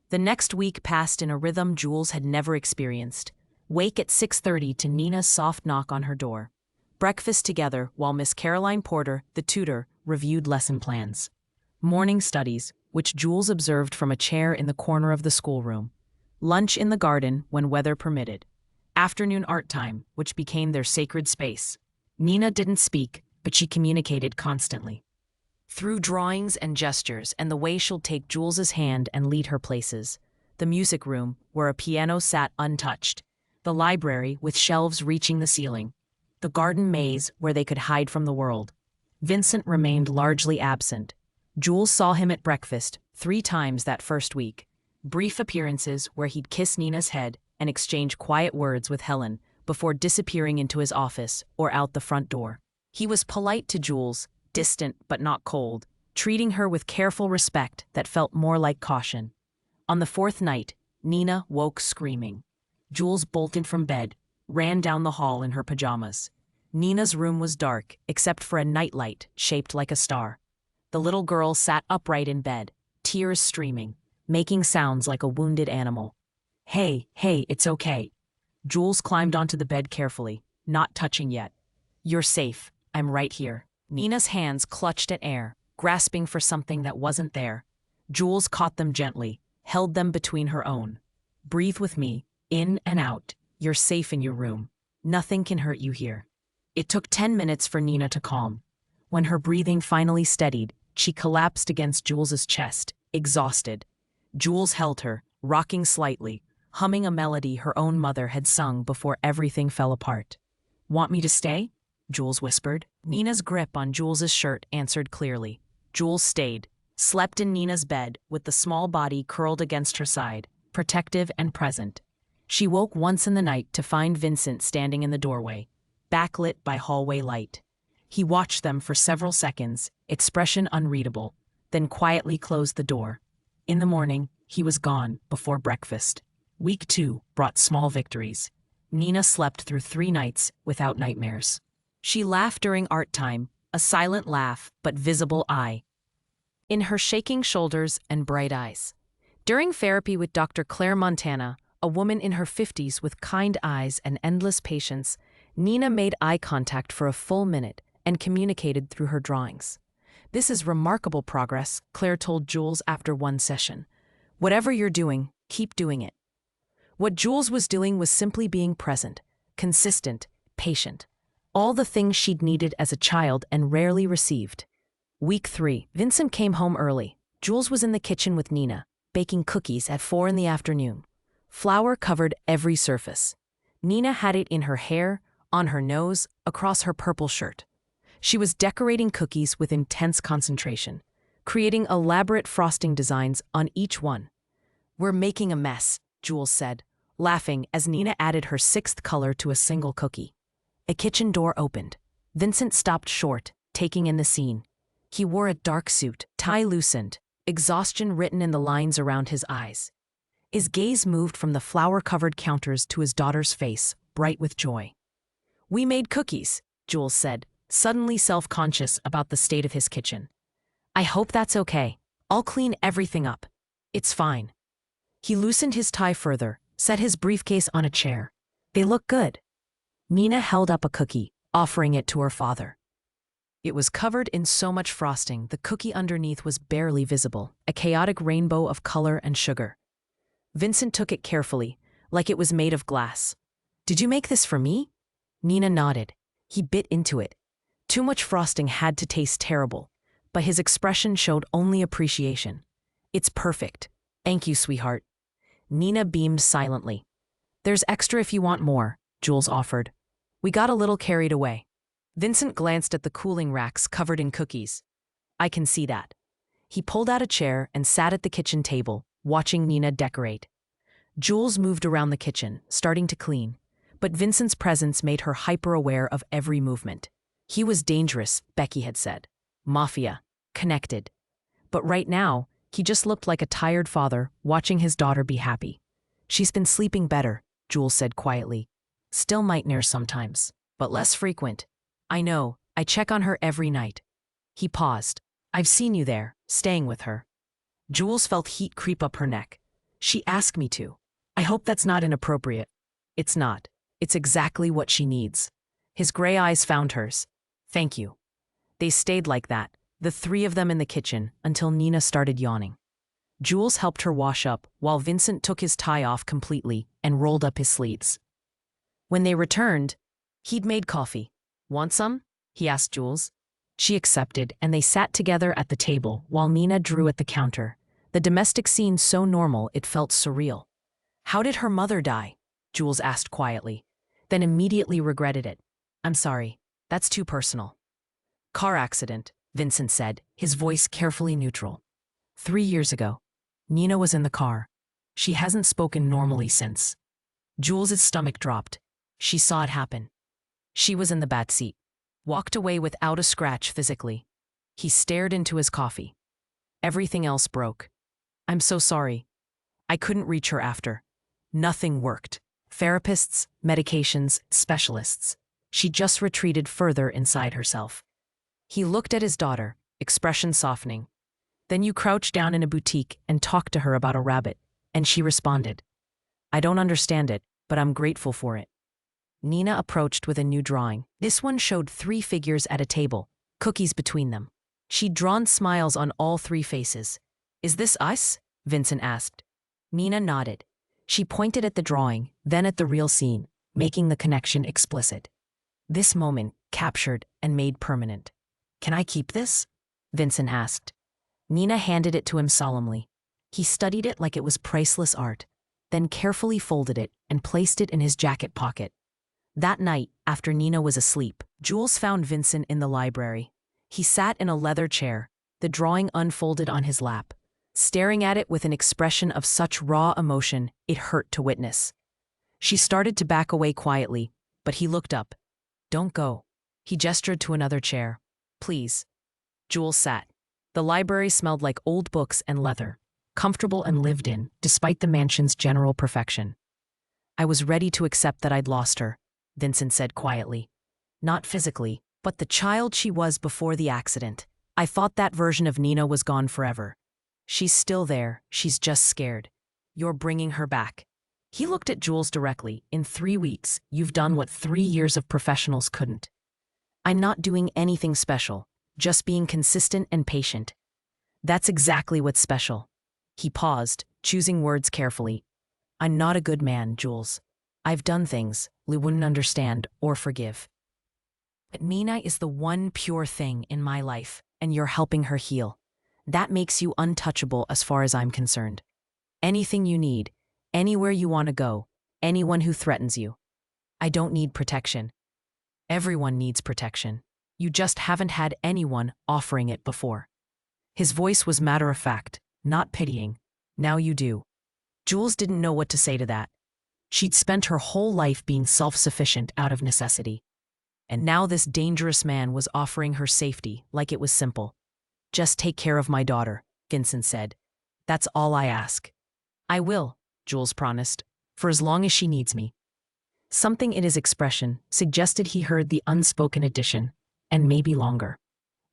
The next week passed in a rhythm Jules had never experienced. Wake at 6:30 to Nina's soft knock on her door. Breakfast together while Miss Caroline Porter, the tutor, reviewed lesson plans. Morning studies, which Jules observed from a chair in the corner of the schoolroom. Lunch in the garden when weather permitted. Afternoon art time, which became their sacred space. Nina didn't speak, but she communicated constantly. Through drawings and gestures and the way she'll take Jules's hand and lead her places. The music room, where a piano sat untouched. The library, with shelves reaching the ceiling. The garden maze, where they could hide from the world. Vincent remained largely absent. Jules saw him at breakfast 3 times that first week. Brief appearances where he'd kiss Nina's head and exchange quiet words with Helen before disappearing into his office or out the front door. He was polite to Jules, distant but not cold, treating her with careful respect that felt more like caution. On the 4th night, Nina woke screaming. Jules bolted from bed, ran down the hall in her pajamas. Nina's room was dark, except for a nightlight shaped like a star. The little girl sat upright in bed, tears streaming, making sounds like a wounded animal. Hey, it's okay." Jules climbed onto the bed carefully, not touching yet. "You're safe. I'm right here." Nina's hands clutched at air, grasping for something that wasn't there. Jules caught them gently, held them between her own. "Breathe with me, in and out. You're safe in your room. Nothing can hurt you here." It took 10 minutes for Nina to calm. When her breathing finally steadied, she collapsed against Jules's chest, exhausted. Jules held her, rocking slightly, humming a melody her own mother had sung before everything fell apart. "Want me to stay?" Jules whispered. Nina's grip on Jules's shirt answered clearly. Jules stayed, slept in Nina's bed with the small body curled against her side, protective and present. She woke once in the night to find Vincent standing in the doorway, backlit by hallway light. He watched them for several seconds, expression unreadable, then quietly closed the door. In the morning, he was gone before breakfast. Week 2 brought small victories. Nina slept through 3 nights without nightmares. She laughed during art time, a silent laugh but visible in her shaking shoulders and bright eyes. During therapy with Dr. Claire Montana, a woman in her 50s with kind eyes and endless patience, Nina made eye contact for a full minute and communicated through her drawings. "This is remarkable progress," Claire told Jules after one session. "Whatever you're doing, keep doing it." What Jules was doing was simply being present, consistent, patient. All the things she'd needed as a child and rarely received. Week 3, Vincent came home early. Jules was in the kitchen with Nina, baking cookies at 4 in the afternoon. Flour covered every surface. Nina had it in her hair, on her nose, across her purple shirt. She was decorating cookies with intense concentration, creating elaborate frosting designs on each one. "We're making a mess," Jules said, laughing as Nina added her 6th color to a single cookie. A kitchen door opened. Vincent stopped short, taking in the scene. He wore a dark suit, tie loosened, exhaustion written in the lines around his eyes. His gaze moved from the flour-covered counters to his daughter's face, bright with joy. "We made cookies," Jules said, suddenly self-conscious about the state of his kitchen. "I hope that's okay. I'll clean everything up. It's fine." He loosened his tie further, set his briefcase on a chair. "They look good." Nina held up a cookie, offering it to her father. It was covered in so much frosting the cookie underneath was barely visible, a chaotic rainbow of color and sugar. Vincent took it carefully, like it was made of glass. "Did you make this for me?" Nina nodded. He bit into it. Too much frosting had to taste terrible, but his expression showed only appreciation. "It's perfect. Thank you, sweetheart." Nina beamed silently. "There's extra if you want more," Jules offered. "We got a little carried away." Vincent glanced at the cooling racks covered in cookies. "I can see that." He pulled out a chair and sat at the kitchen table, watching Nina decorate. Jules moved around the kitchen, starting to clean, but Vincent's presence made her hyper-aware of every movement. He was dangerous, Becky had said. Mafia. Connected. But right now, he just looked like a tired father watching his daughter be happy. She's been sleeping better, Jules said quietly. Still nightmares sometimes, but less frequent. I know, I check on her every night. He paused. I've seen you there, staying with her. Jules felt heat creep up her neck. She asked me to. I hope that's not inappropriate. It's not. It's exactly what she needs. His gray eyes found hers. Thank you. They stayed like that, the three of them in the kitchen, until Nina started yawning. Jules helped her wash up while Vincent took his tie off completely and rolled up his sleeves. When they returned, he'd made coffee. Want some? He asked Jules. She accepted, and they sat together at the table while Nina drew at the counter, the domestic scene so normal it felt surreal. How did her mother die? Jules asked quietly, then immediately regretted it. I'm sorry, that's too personal. Car accident, Vincent said, his voice carefully neutral. 3 years ago. Nina was in the car. She hasn't spoken normally since. Jules's stomach dropped. She saw it happen. She was in the back seat. Walked away without a scratch physically. He stared into his coffee. Everything else broke. I'm so sorry. I couldn't reach her after. Nothing worked. Therapists, medications, specialists. She just retreated further inside herself. He looked at his daughter, expression softening. Then you crouched down in a boutique and talked to her about a rabbit, and she responded. I don't understand it, but I'm grateful for it. Nina approached with a new drawing. This one showed 3 figures at a table, cookies between them. She'd drawn smiles on all 3 faces. Is this us? Vincent asked. Nina nodded. She pointed at the drawing, then at the real scene, making the connection explicit. This moment, captured and made permanent. Can I keep this? Vincent asked. Nina handed it to him solemnly. He studied it like it was priceless art, then carefully folded it and placed it in his jacket pocket. That night, after Nina was asleep, Jules found Vincent in the library. He sat in a leather chair, the drawing unfolded on his lap, staring at it with an expression of such raw emotion it hurt to witness. She started to back away quietly, but he looked up. Don't go. He gestured to another chair. Please. Jules sat. The library smelled like old books and leather, comfortable and lived in, despite the mansion's general perfection. I was ready to accept that I'd lost her, Vincent said quietly. Not physically, but the child she was before the accident. I thought that version of Nina was gone forever. She's still there, she's just scared. You're bringing her back. He looked at Jules directly. In 3 weeks, you've done what 3 years of professionals couldn't. I'm not doing anything special, just being consistent and patient. That's exactly what's special. He paused, choosing words carefully. I'm not a good man, Jules. I've done things Lou wouldn't understand or forgive. But Nina is the one pure thing in my life, and you're helping her heal. That makes you untouchable as far as I'm concerned. Anything you need, anywhere you want to go, anyone who threatens you. I don't need protection. Everyone needs protection. You just haven't had anyone offering it before. His voice was matter-of-fact, not pitying. Now you do. Jules didn't know what to say to that. She'd spent her whole life being self-sufficient out of necessity. And now this dangerous man was offering her safety like it was simple. Just take care of my daughter, Vincent said. That's all I ask. I will, Jules promised, for as long as she needs me. Something in his expression suggested he heard the unspoken addition, and maybe longer.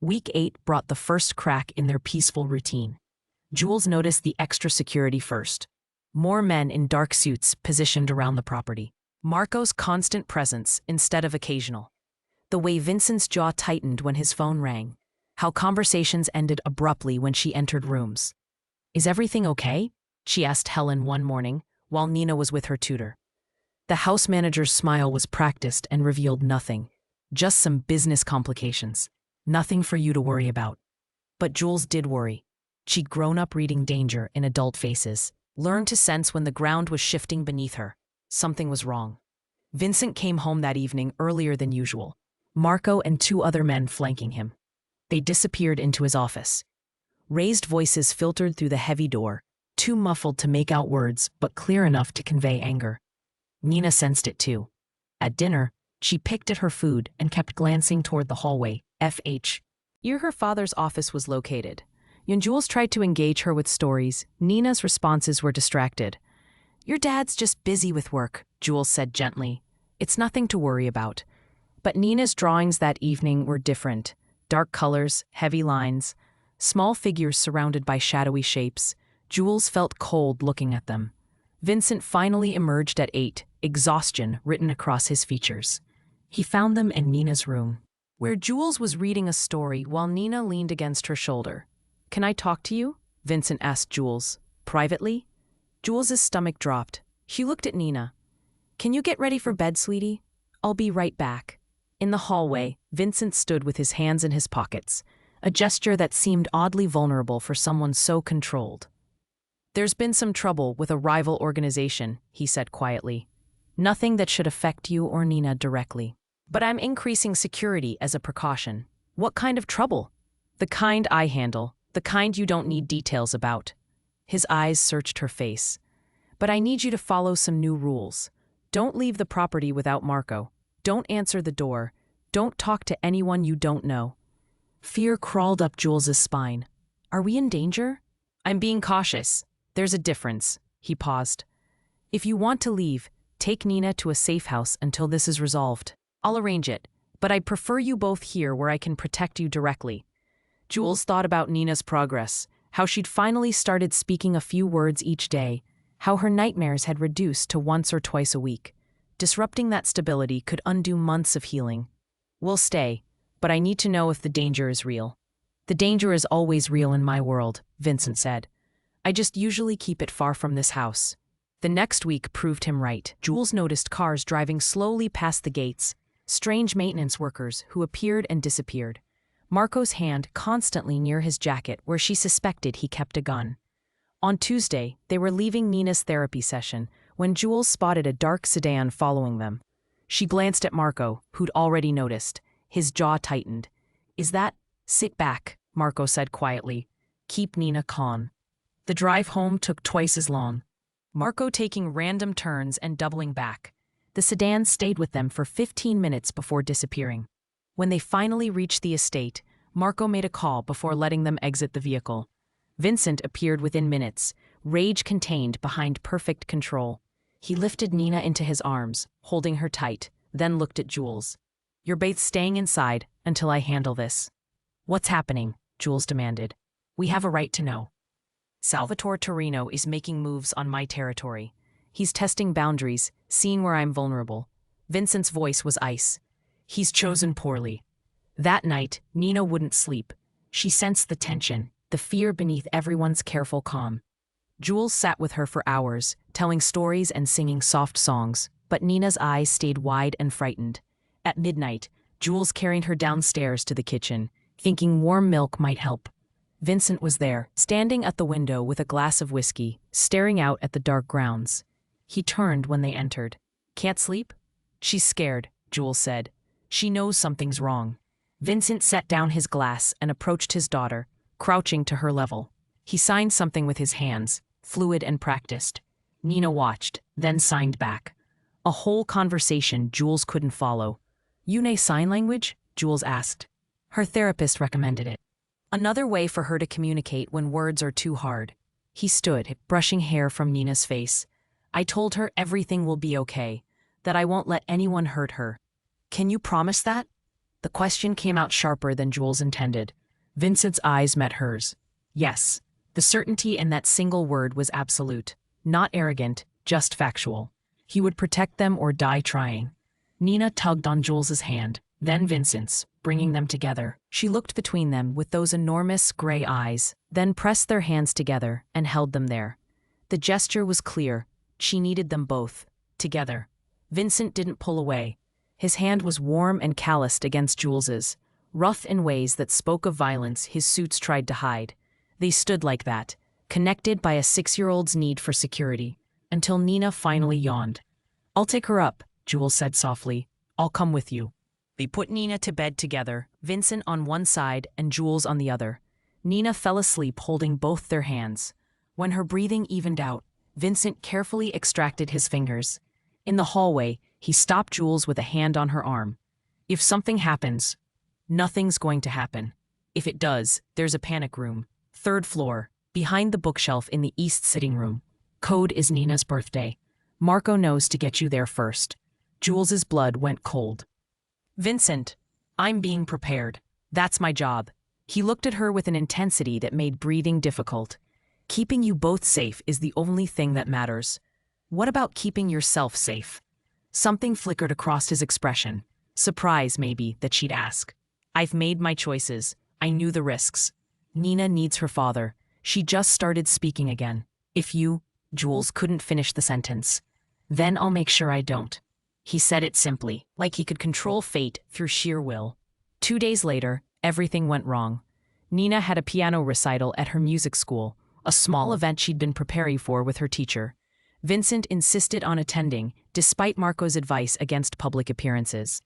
Week 8 brought the first crack in their peaceful routine. Jules noticed the extra security first. More men in dark suits positioned around the property. Marco's constant presence instead of occasional. The way Vincent's jaw tightened when his phone rang. How conversations ended abruptly when she entered rooms. Is everything okay? She asked Helen one morning, while Nina was with her tutor. The house manager's smile was practiced and revealed nothing. Just some business complications. Nothing for you to worry about. But Jules did worry. She'd grown up reading danger in adult faces, learned to sense when the ground was shifting beneath her. Something was wrong. Vincent came home that evening earlier than usual, Marco and 2 other men flanking him. They disappeared into his office. Raised voices filtered through the heavy door, too muffled to make out words, but clear enough to convey anger. Nina sensed it too. At dinner, she picked at her food and kept glancing toward the hallway, Here her father's office was located. When Jules tried to engage her with stories, Nina's responses were distracted. "Your dad's just busy with work," Jules said gently. "It's nothing to worry about." But Nina's drawings that evening were different. Dark colors, heavy lines, small figures surrounded by shadowy shapes. Jules felt cold looking at them. Vincent finally emerged at 8, exhaustion written across his features. He found them in Nina's room, where Jules was reading a story while Nina leaned against her shoulder. "Can I talk to you?" Vincent asked Jules. "Privately?" Jules's stomach dropped. She looked at Nina. "Can you get ready for bed, sweetie? I'll be right back." In the hallway, Vincent stood with his hands in his pockets, a gesture that seemed oddly vulnerable for someone so controlled. "There's been some trouble with a rival organization," he said quietly. "Nothing that should affect you or Nina directly. But I'm increasing security as a precaution." "What kind of trouble?" "The kind I handle, the kind you don't need details about." His eyes searched her face. "But I need you to follow some new rules. Don't leave the property without Marco. Don't answer the door. Don't talk to anyone you don't know." Fear crawled up Jules's spine. "Are we in danger?" "I'm being cautious. There's a difference." He paused. "If you want to leave, take Nina to a safe house until this is resolved. I'll arrange it, but I'd prefer you both here where I can protect you directly." Jules thought about Nina's progress, how she'd finally started speaking a few words each day, how her nightmares had reduced to once or twice a week. Disrupting that stability could undo months of healing. "We'll stay, but I need to know if the danger is real." "The danger is always real in my world," Vincent said. "I just usually keep it far from this house." The next week proved him right. Jules noticed cars driving slowly past the gates, strange maintenance workers who appeared and disappeared. Marco's hand constantly near his jacket where she suspected he kept a gun. On Tuesday, they were leaving Nina's therapy session when Jules spotted a dark sedan following them. She glanced at Marco, who'd already noticed. His jaw tightened. "Is that—" "Sit back," Marco said quietly. "Keep Nina calm." The drive home took twice as long, Marco taking random turns and doubling back. The sedan stayed with them for 15 minutes before disappearing. When they finally reached the estate, Marco made a call before letting them exit the vehicle. Vincent appeared within minutes, rage contained behind perfect control. He lifted Nina into his arms, holding her tight, then looked at Jules. "You're both staying inside until I handle this." "What's happening?" Jules demanded. "We have a right to know." "Salvatore Torino is making moves on my territory. He's testing boundaries, seeing where I'm vulnerable." Vincent's voice was ice. "He's chosen poorly." That night, Nina wouldn't sleep. She sensed the tension, the fear beneath everyone's careful calm. Jules sat with her for hours, telling stories and singing soft songs, but Nina's eyes stayed wide and frightened. At midnight, Jules carried her downstairs to the kitchen, thinking warm milk might help. Vincent was there, standing at the window with a glass of whiskey, staring out at the dark grounds. He turned when they entered. "Can't sleep?" "She's scared," Jules said. "She knows something's wrong." Vincent set down his glass and approached his daughter, crouching to her level. He signed something with his hands, fluid and practiced. Nina watched, then signed back. A whole conversation Jules couldn't follow. "You know sign language?" Jules asked. Her therapist recommended it. Another way for her to communicate when words are too hard. He stood, brushing hair from Nina's face. "I told her everything will be okay, that I won't let anyone hurt her." "Can you promise that?" The question came out sharper than Jules intended. Vincent's eyes met hers. Yes. The certainty in that single word was absolute. Not arrogant, just factual. He would protect them or die trying. Nina tugged on Jules's hand, then Vincent's, bringing them together. She looked between them with those enormous gray eyes, then pressed their hands together and held them there. The gesture was clear. She needed them both, together. Vincent didn't pull away. His hand was warm and calloused against Jules's, rough in ways that spoke of violence his suits tried to hide. They stood like that, connected by a 6-year-old's need for security, until Nina finally yawned. "I'll take her up," Jules said softly. "I'll come with you." They put Nina to bed together, Vincent on one side and Jules on the other. Nina fell asleep holding both their hands. When her breathing evened out, Vincent carefully extracted his fingers. In the hallway, he stopped Jules with a hand on her arm. If something happens, nothing's going to happen. If it does, there's a panic room. 3rd floor, behind the bookshelf in the east sitting room. Code is Nina's birthday. Marco knows to get you there first. Jules's blood went cold. Vincent, I'm being prepared. That's my job. He looked at her with an intensity that made breathing difficult. Keeping you both safe is the only thing that matters. What about keeping yourself safe? Something flickered across his expression. Surprise, maybe, that she'd ask. I've made my choices. I knew the risks. Nina needs her father. She just started speaking again. If you, Jules couldn't finish the sentence. Then I'll make sure I don't. He said it simply, like he could control fate through sheer will. 2 days later, everything went wrong. Nina had a piano recital at her music school, a small event she'd been preparing for with her teacher. Vincent insisted on attending, despite Marco's advice against public appearances.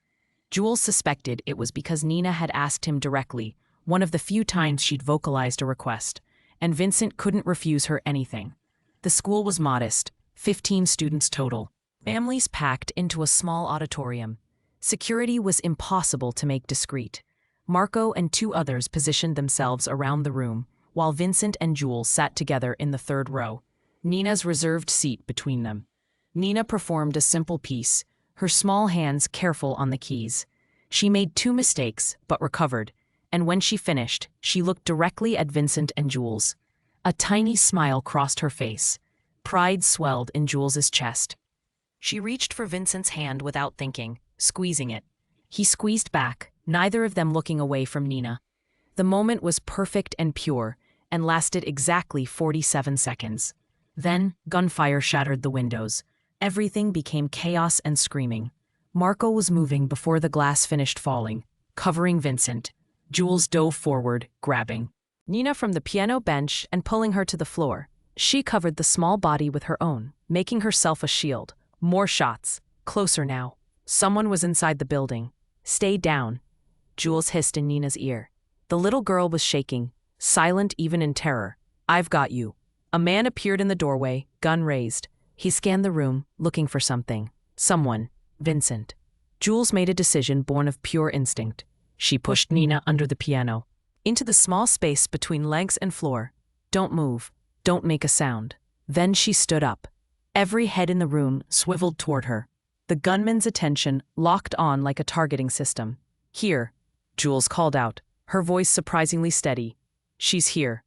Jules suspected it was because Nina had asked him directly, one of the few times she'd vocalized a request, and Vincent couldn't refuse her anything. The school was modest, 15 students total. Families packed into a small auditorium. Security was impossible to make discreet. Marco and 2 others positioned themselves around the room, while Vincent and Jules sat together in the 3rd row, Nina's reserved seat between them. Nina performed a simple piece, her small hands careful on the keys. She made 2 mistakes, but recovered, and when she finished, she looked directly at Vincent and Jules. A tiny smile crossed her face. Pride swelled in Jules's chest. She reached for Vincent's hand without thinking, squeezing it. He squeezed back, neither of them looking away from Nina. The moment was perfect and pure, and lasted exactly 47 seconds. Then, gunfire shattered the windows. Everything became chaos and screaming. Marco was moving before the glass finished falling, covering Vincent. Jules dove forward, grabbing Nina from the piano bench and pulling her to the floor. She covered the small body with her own, making herself a shield. More shots. Closer now. Someone was inside the building. Stay down, Jules hissed in Nina's ear. The little girl was shaking, silent even in terror. I've got you. A man appeared in the doorway, gun raised. He scanned the room, looking for something. Someone. Vincent. Jules made a decision born of pure instinct. She pushed Nina under the piano, into the small space between legs and floor. Don't move. Don't make a sound. Then she stood up. Every head in the room swiveled toward her. The gunman's attention locked on like a targeting system. Here, Jules called out, her voice surprisingly steady. She's here.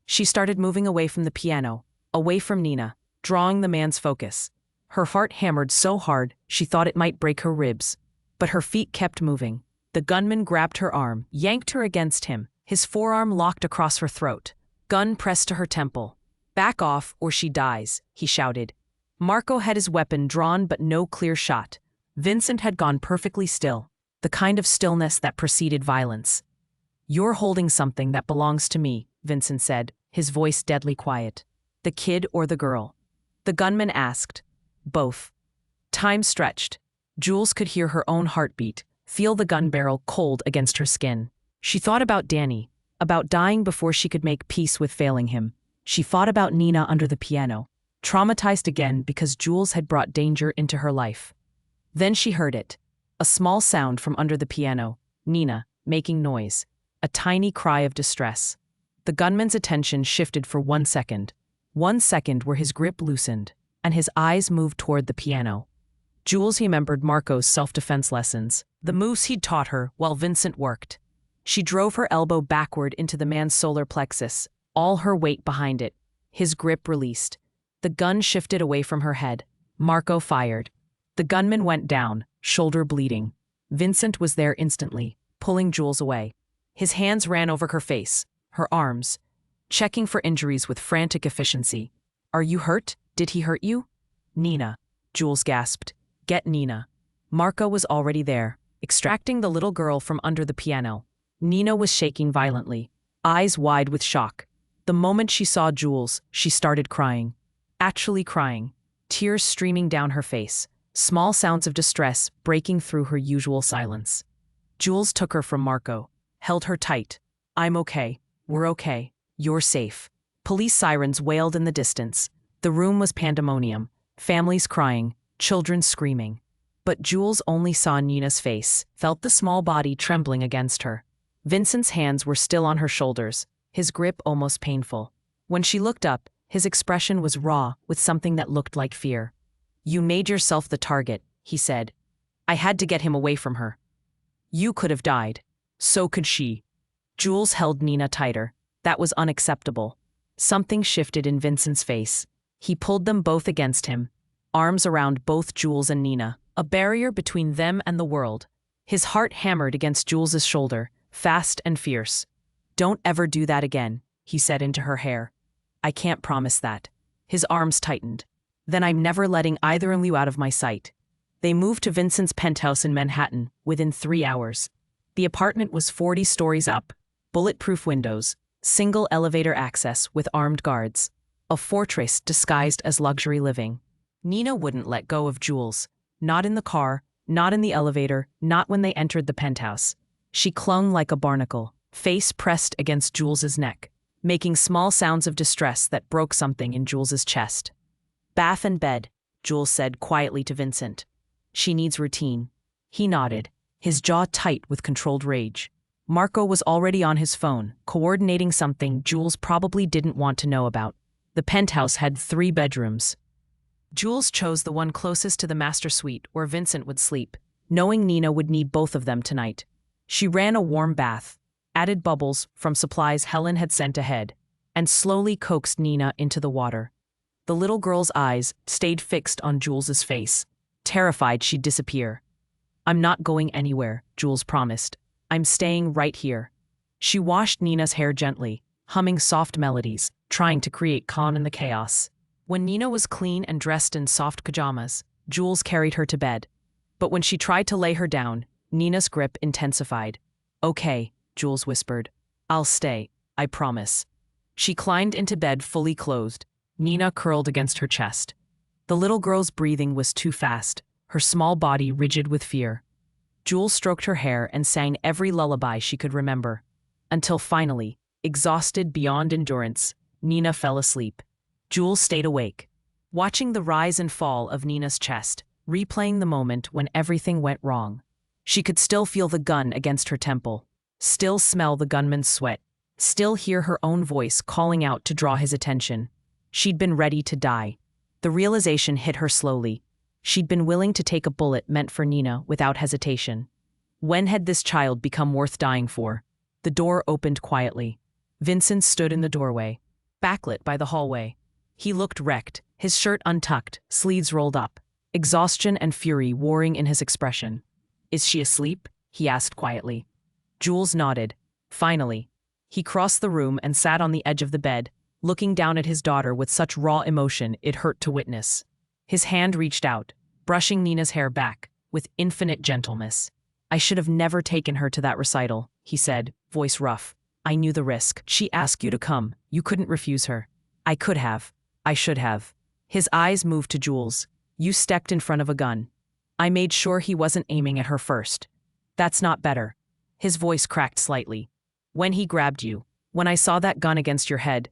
She started moving away from the piano, away from Nina, drawing the man's focus. Her heart hammered so hard she thought it might break her ribs. But her feet kept moving. The gunman grabbed her arm, yanked her against him, his forearm locked across her throat. Gun pressed to her temple. Back off or she dies, he shouted. Marco had his weapon drawn but no clear shot. Vincent had gone perfectly still, the kind of stillness that preceded violence. You're holding something that belongs to me, Vincent said, his voice deadly quiet. The kid or the girl? The gunman asked. Both. Time stretched. Jules could hear her own heartbeat, feel the gun barrel cold against her skin. She thought about Danny, about dying before she could make peace with failing him. She thought about Nina under the piano, traumatized again because Jules had brought danger into her life. Then she heard it. A small sound from under the piano. Nina, making noise. A tiny cry of distress. The gunman's attention shifted for 1 second. 1 second where his grip loosened, and his eyes moved toward the piano. Jules remembered Marco's self-defense lessons, the moves he'd taught her while Vincent worked. She drove her elbow backward into the man's solar plexus, all her weight behind it. His grip released. The gun shifted away from her head. Marco fired. The gunman went down, shoulder bleeding. Vincent was there instantly, pulling Jules away. His hands ran over her face, her arms, checking for injuries with frantic efficiency. Are you hurt? Did he hurt you? Nina, Jules gasped. Get Nina. Marco was already there, extracting the little girl from under the piano. Nina was shaking violently, eyes wide with shock. The moment she saw Jules, she started crying. Actually crying, tears streaming down her face, small sounds of distress breaking through her usual silence. Jules took her from Marco, held her tight. I'm okay. We're okay. You're safe. Police sirens wailed in the distance. The room was pandemonium, families crying, children screaming. But Jules only saw Nina's face, felt the small body trembling against her. Vincent's hands were still on her shoulders, his grip almost painful. When she looked up, his expression was raw with something that looked like fear. You made yourself the target, he said. I had to get him away from her. You could have died. So could she. Jules held Nina tighter. That was unacceptable. Something shifted in Vincent's face. He pulled them both against him, arms around both Jules and Nina, a barrier between them and the world. His heart hammered against Jules's shoulder, fast and fierce. Don't ever do that again, he said into her hair. I can't promise that. His arms tightened. Then I'm never letting either of you out of my sight. They moved to Vincent's penthouse in Manhattan within 3 hours. The apartment was 40 stories up, bulletproof windows, single elevator access with armed guards, a fortress disguised as luxury living. Nina wouldn't let go of Jules, not in the car, not in the elevator, not when they entered the penthouse. She clung like a barnacle, face pressed against Jules's neck, making small sounds of distress that broke something in Jules's chest. Bath and bed, Jules said quietly to Vincent. She needs routine. He nodded, his jaw tight with controlled rage. Marco was already on his phone, coordinating something Jules probably didn't want to know about. The penthouse had 3 bedrooms. Jules chose the one closest to the master suite where Vincent would sleep, knowing Nina would need both of them tonight. She ran a warm bath, added bubbles from supplies Helen had sent ahead, and slowly coaxed Nina into the water. The little girl's eyes stayed fixed on Jules's face, terrified she'd disappear. I'm not going anywhere, Jules promised. I'm staying right here. She washed Nina's hair gently, humming soft melodies, trying to create calm in the chaos. When Nina was clean and dressed in soft pajamas, Jules carried her to bed. But when she tried to lay her down, Nina's grip intensified. Okay, Jules whispered. I'll stay, I promise. She climbed into bed fully clothed, Nina curled against her chest. The little girl's breathing was too fast, her small body rigid with fear. Jules stroked her hair and sang every lullaby she could remember. Until finally, exhausted beyond endurance, Nina fell asleep. Jules stayed awake, watching the rise and fall of Nina's chest, replaying the moment when everything went wrong. She could still feel the gun against her temple, still smell the gunman's sweat, still hear her own voice calling out to draw his attention. She'd been ready to die. The realization hit her slowly. She'd been willing to take a bullet meant for Nina without hesitation. When had this child become worth dying for? The door opened quietly. Vincent stood in the doorway, backlit by the hallway. He looked wrecked, his shirt untucked, sleeves rolled up, exhaustion and fury warring in his expression. Is she asleep? He asked quietly. Jules nodded. Finally. He crossed the room and sat on the edge of the bed, looking down at his daughter with such raw emotion it hurt to witness. His hand reached out, brushing Nina's hair back, with infinite gentleness. I should have never taken her to that recital, he said, voice rough. I knew the risk. She asked you to come. You couldn't refuse her. I could have. I should have. His eyes moved to Jules. You stepped in front of a gun. I made sure he wasn't aiming at her first. That's not better. His voice cracked slightly. When he grabbed you, when I saw that gun against your head,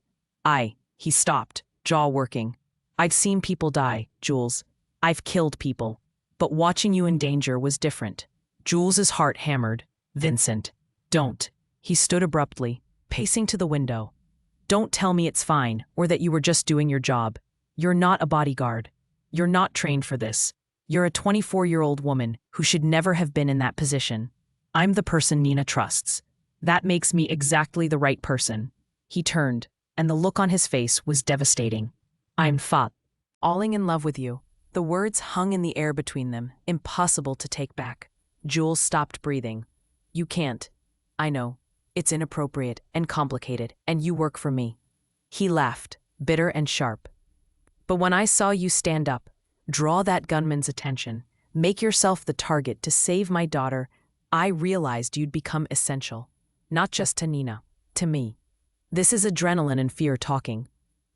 he stopped, jaw working. I've seen people die, Jules. I've killed people. But watching you in danger was different. Jules's heart hammered. Vincent, don't. He stood abruptly, pacing to the window. Don't tell me it's fine, or that you were just doing your job. You're not a bodyguard. You're not trained for this. You're a 24-year-old woman who should never have been in that position. I'm the person Nina trusts. That makes me exactly the right person. He turned, and the look on his face was devastating. I'm falling in love with you. The words hung in the air between them, impossible to take back. Jules stopped breathing. You can't. I know. It's inappropriate and complicated, and you work for me. He laughed, bitter and sharp. But when I saw you stand up, draw that gunman's attention, make yourself the target to save my daughter, I realized you'd become essential. Not just to Nina, to me. This is adrenaline and fear talking.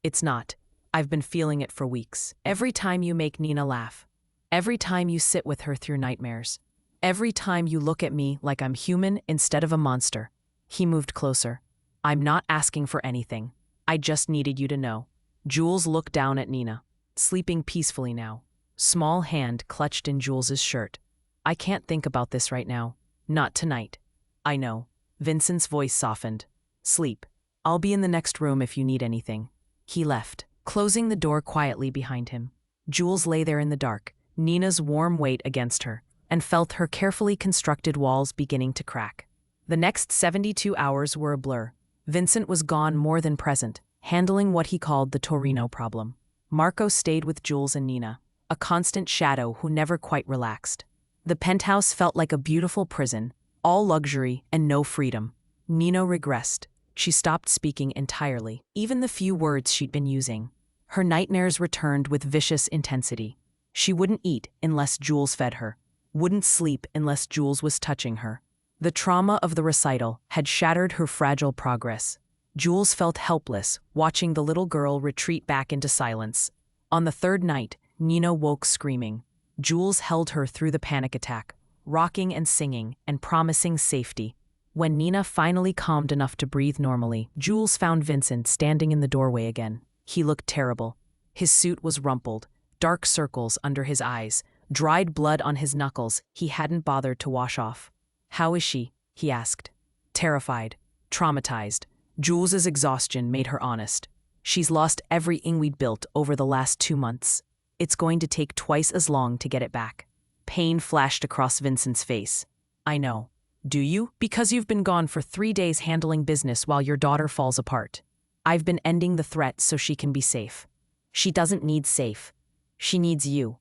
It's not. I've been feeling it for weeks. Every time you make Nina laugh. Every time you sit with her through nightmares. Every time you look at me like I'm human instead of a monster. He moved closer. I'm not asking for anything. I just needed you to know. Jules looked down at Nina, sleeping peacefully now. Small hand clutched in Jules's shirt. I can't think about this right now. Not tonight. I know. Vincent's voice softened. Sleep. I'll be in the next room if you need anything. He left, closing the door quietly behind him. Jules lay there in the dark, Nina's warm weight against her, and felt her carefully constructed walls beginning to crack. The next 72 hours were a blur. Vincent was gone more than present, handling what he called the Torino problem. Marco stayed with Jules and Nina, a constant shadow who never quite relaxed. The penthouse felt like a beautiful prison, all luxury and no freedom. Nina regressed. She stopped speaking entirely, even the few words she'd been using. Her nightmares returned with vicious intensity. She wouldn't eat unless Jules fed her, wouldn't sleep unless Jules was touching her. The trauma of the recital had shattered her fragile progress. Jules felt helpless, watching the little girl retreat back into silence. On the third night, Nina woke screaming. Jules held her through the panic attack, rocking and singing and promising safety. When Nina finally calmed enough to breathe normally, Jules found Vincent standing in the doorway again. He looked terrible. His suit was rumpled, dark circles under his eyes, dried blood on his knuckles he hadn't bothered to wash off. "How is she?" he asked. Terrified, traumatized, Jules's exhaustion made her honest. "She's lost everything we'd built over the last 2 months. It's going to take twice as long to get it back." Pain flashed across Vincent's face. "I know. Do you? Because you've been gone for 3 days handling business while your daughter falls apart. I've been ending the threat so she can be safe. She doesn't need safe. She needs you."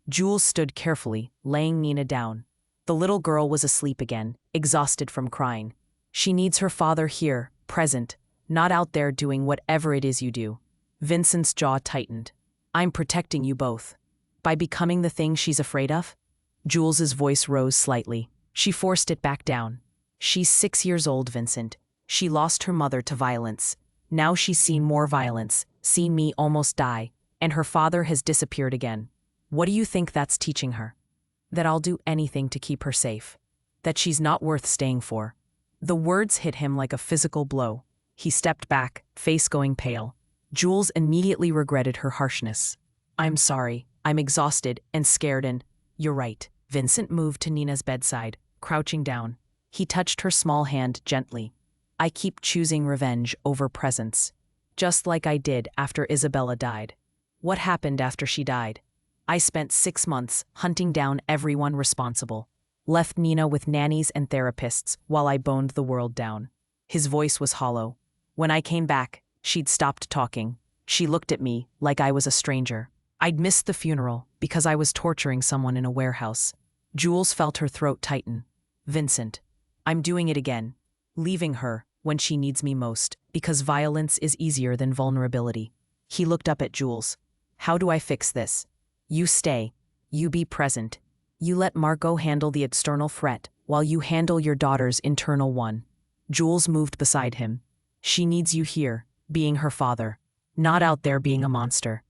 Jules stood carefully, laying Nina down. The little girl was asleep again, exhausted from crying. "She needs her father here, present, not out there doing whatever it is you do." Vincent's jaw tightened. "I'm protecting you both. By becoming the thing she's afraid of?" Jules's voice rose slightly. She forced it back down. "She's 6 years old, Vincent. She lost her mother to violence. Now she's seen more violence, seen me almost die, and her father has disappeared again. What do you think that's teaching her? That I'll do anything to keep her safe. That she's not worth staying for." The words hit him like a physical blow. He stepped back, face going pale. Jules immediately regretted her harshness. "I'm sorry. I'm exhausted and scared and—" "You're right." Vincent moved to Nina's bedside, crouching down. He touched her small hand gently. "I keep choosing revenge over presence. Just like I did after Isabella died." "What happened after she died?" "I spent 6 months hunting down everyone responsible. Left Nina with nannies and therapists while I boned the world down." His voice was hollow. "When I came back, she'd stopped talking. She looked at me like I was a stranger. I'd missed the funeral because I was torturing someone in a warehouse." Jules felt her throat tighten. "Vincent, I'm doing it again. Leaving her when she needs me most, because violence is easier than vulnerability." He looked up at Jules. "How do I fix this?" "You stay. You be present. You let Marco handle the external threat while you handle your daughter's internal one." Jules moved beside him. "She needs you here, being her father, not out there being a monster."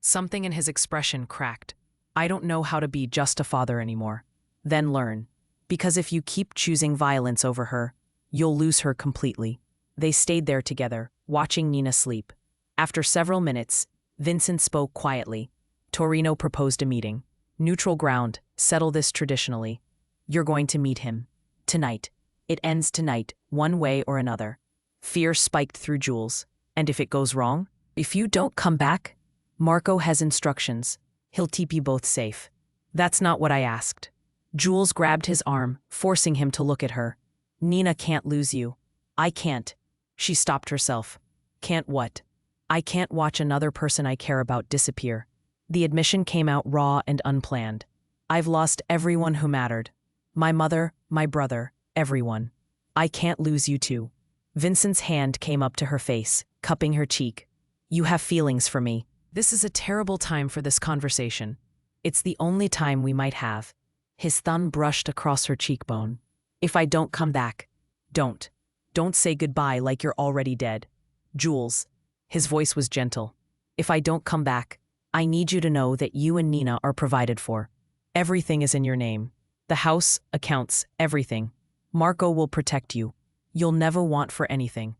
Something in his expression cracked. "I don't know how to be just a father anymore." "Then learn. Because if you keep choosing violence over her, you'll lose her completely." They stayed there together, watching Nina sleep. After several minutes, Vincent spoke quietly. Torino proposed a meeting. "Neutral ground, settle this traditionally. You're going to meet him. Tonight. It ends tonight, one way or another." Fear spiked through Jules. "And if it goes wrong? If you don't come back?" "Marco has instructions. He'll keep you both safe." "That's not what I asked." Jules grabbed his arm, forcing him to look at her. "Nina can't lose you. I can't." She stopped herself. "Can't what?" "I can't watch another person I care about disappear." The admission came out raw and unplanned. "I've lost everyone who mattered. My mother, my brother, everyone. I can't lose you too." Vincent's hand came up to her face, cupping her cheek. "You have feelings for me. This is a terrible time for this conversation. It's the only time we might have." His thumb brushed across her cheekbone. "If I don't come back, don't. Don't say goodbye like you're already dead. Jules." His voice was gentle. "If I don't come back, I need you to know that you and Nina are provided for. Everything is in your name. The house, accounts, everything. Marco will protect you. You'll never want for anything.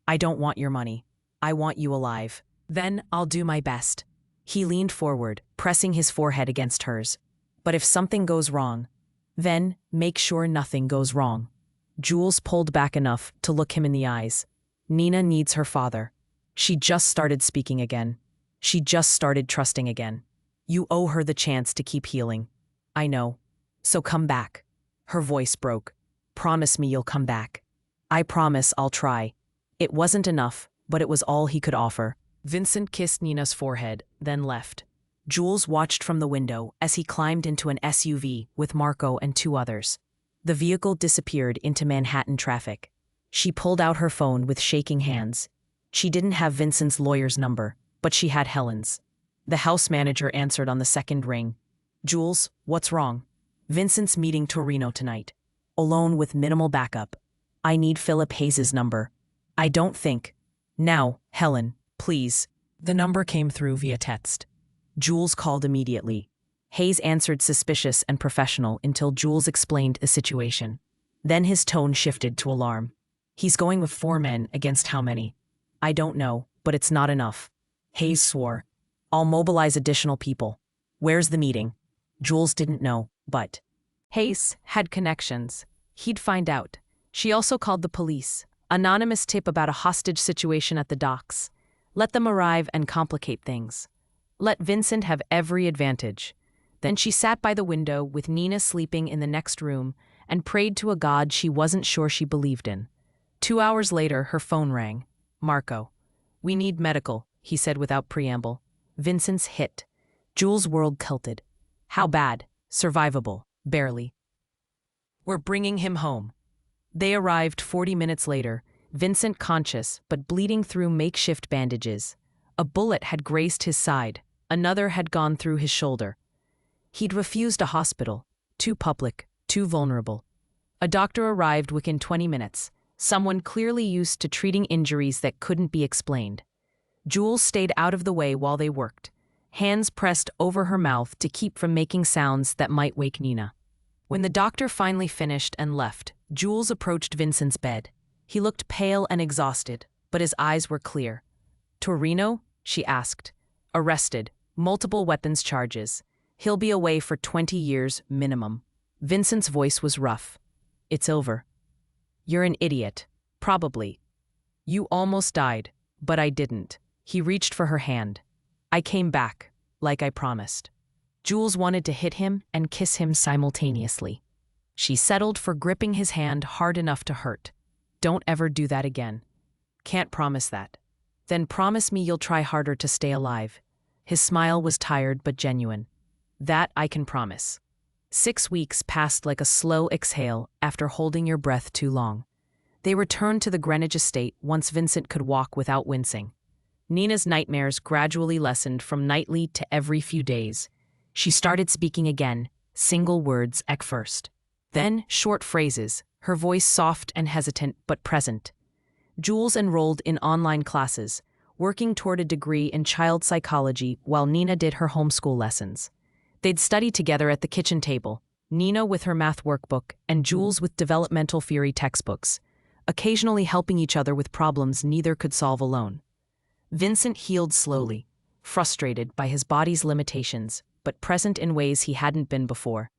I don't want your money. I want you alive. Then I'll do my best. He leaned forward, pressing his forehead against hers. But if something goes wrong, then make sure nothing goes wrong. Jules pulled back enough to look him in the eyes. Nina needs her father. She just started speaking again. She just started trusting again. You owe her the chance to keep healing. I know. So come back. Her voice broke. Promise me you'll come back. I promise I'll try. It wasn't enough, but it was all he could offer. Vincent kissed Nina's forehead, then left. Jules watched from the window as he climbed into an SUV with Marco and 2 others. The vehicle disappeared into Manhattan traffic. She pulled out her phone with shaking hands. She didn't have Vincent's lawyer's number, but she had Helen's. The house manager answered on the second ring. Jules, what's wrong? Vincent's meeting Torino tonight. Alone with minimal backup. I need Philip Hayes's number. I don't think. Now, Helen, please. The number came through via text. Jules called immediately. Hayes answered suspicious and professional until Jules explained the situation. Then his tone shifted to alarm. He's going with 4 men against how many? I don't know, but it's not enough. Hayes swore. I'll mobilize additional people. Where's the meeting? Jules didn't know, but Hayes had connections. He'd find out. She also called the police. Anonymous tip about a hostage situation at the docks. Let them arrive and complicate things. Let Vincent have every advantage. Then she sat by the window with Nina sleeping in the next room and prayed to a god she wasn't sure she believed in. 2 hours later, her phone rang. Marco. We need medical, he said without preamble. Vincent's hit. Jules' world tilted. How bad? Survivable. Barely. We're bringing him home. They arrived 40 minutes later, Vincent conscious but bleeding through makeshift bandages. A bullet had grazed his side. Another had gone through his shoulder. He'd refused a hospital. Too public, too vulnerable. A doctor arrived within 20 minutes, someone clearly used to treating injuries that couldn't be explained. Jules stayed out of the way while they worked, hands pressed over her mouth to keep from making sounds that might wake Nina. When the doctor finally finished and left, Jules approached Vincent's bed. He looked pale and exhausted, but his eyes were clear. Torino? She asked. Arrested. Multiple weapons charges. He'll be away for 20 years minimum. Vincent's voice was rough. It's over. You're an idiot. Probably. You almost died, but I didn't. He reached for her hand. I came back, like I promised. Jules wanted to hit him and kiss him simultaneously. She settled for gripping his hand hard enough to hurt. Don't ever do that again. Can't promise that. Then promise me you'll try harder to stay alive. His smile was tired but genuine. That I can promise. 6 weeks passed like a slow exhale after holding your breath too long. They returned to the Greenwich estate once Vincent could walk without wincing. Nina's nightmares gradually lessened from nightly to every few days. She started speaking again, single words at first. Then short phrases, her voice soft and hesitant but present. Jules enrolled in online classes, working toward a degree in child psychology while Nina did her homeschool lessons. They'd study together at the kitchen table, Nina with her math workbook and Jules with developmental theory textbooks, occasionally helping each other with problems neither could solve alone. Vincent healed slowly, frustrated by his body's limitations, but present in ways he hadn't been before.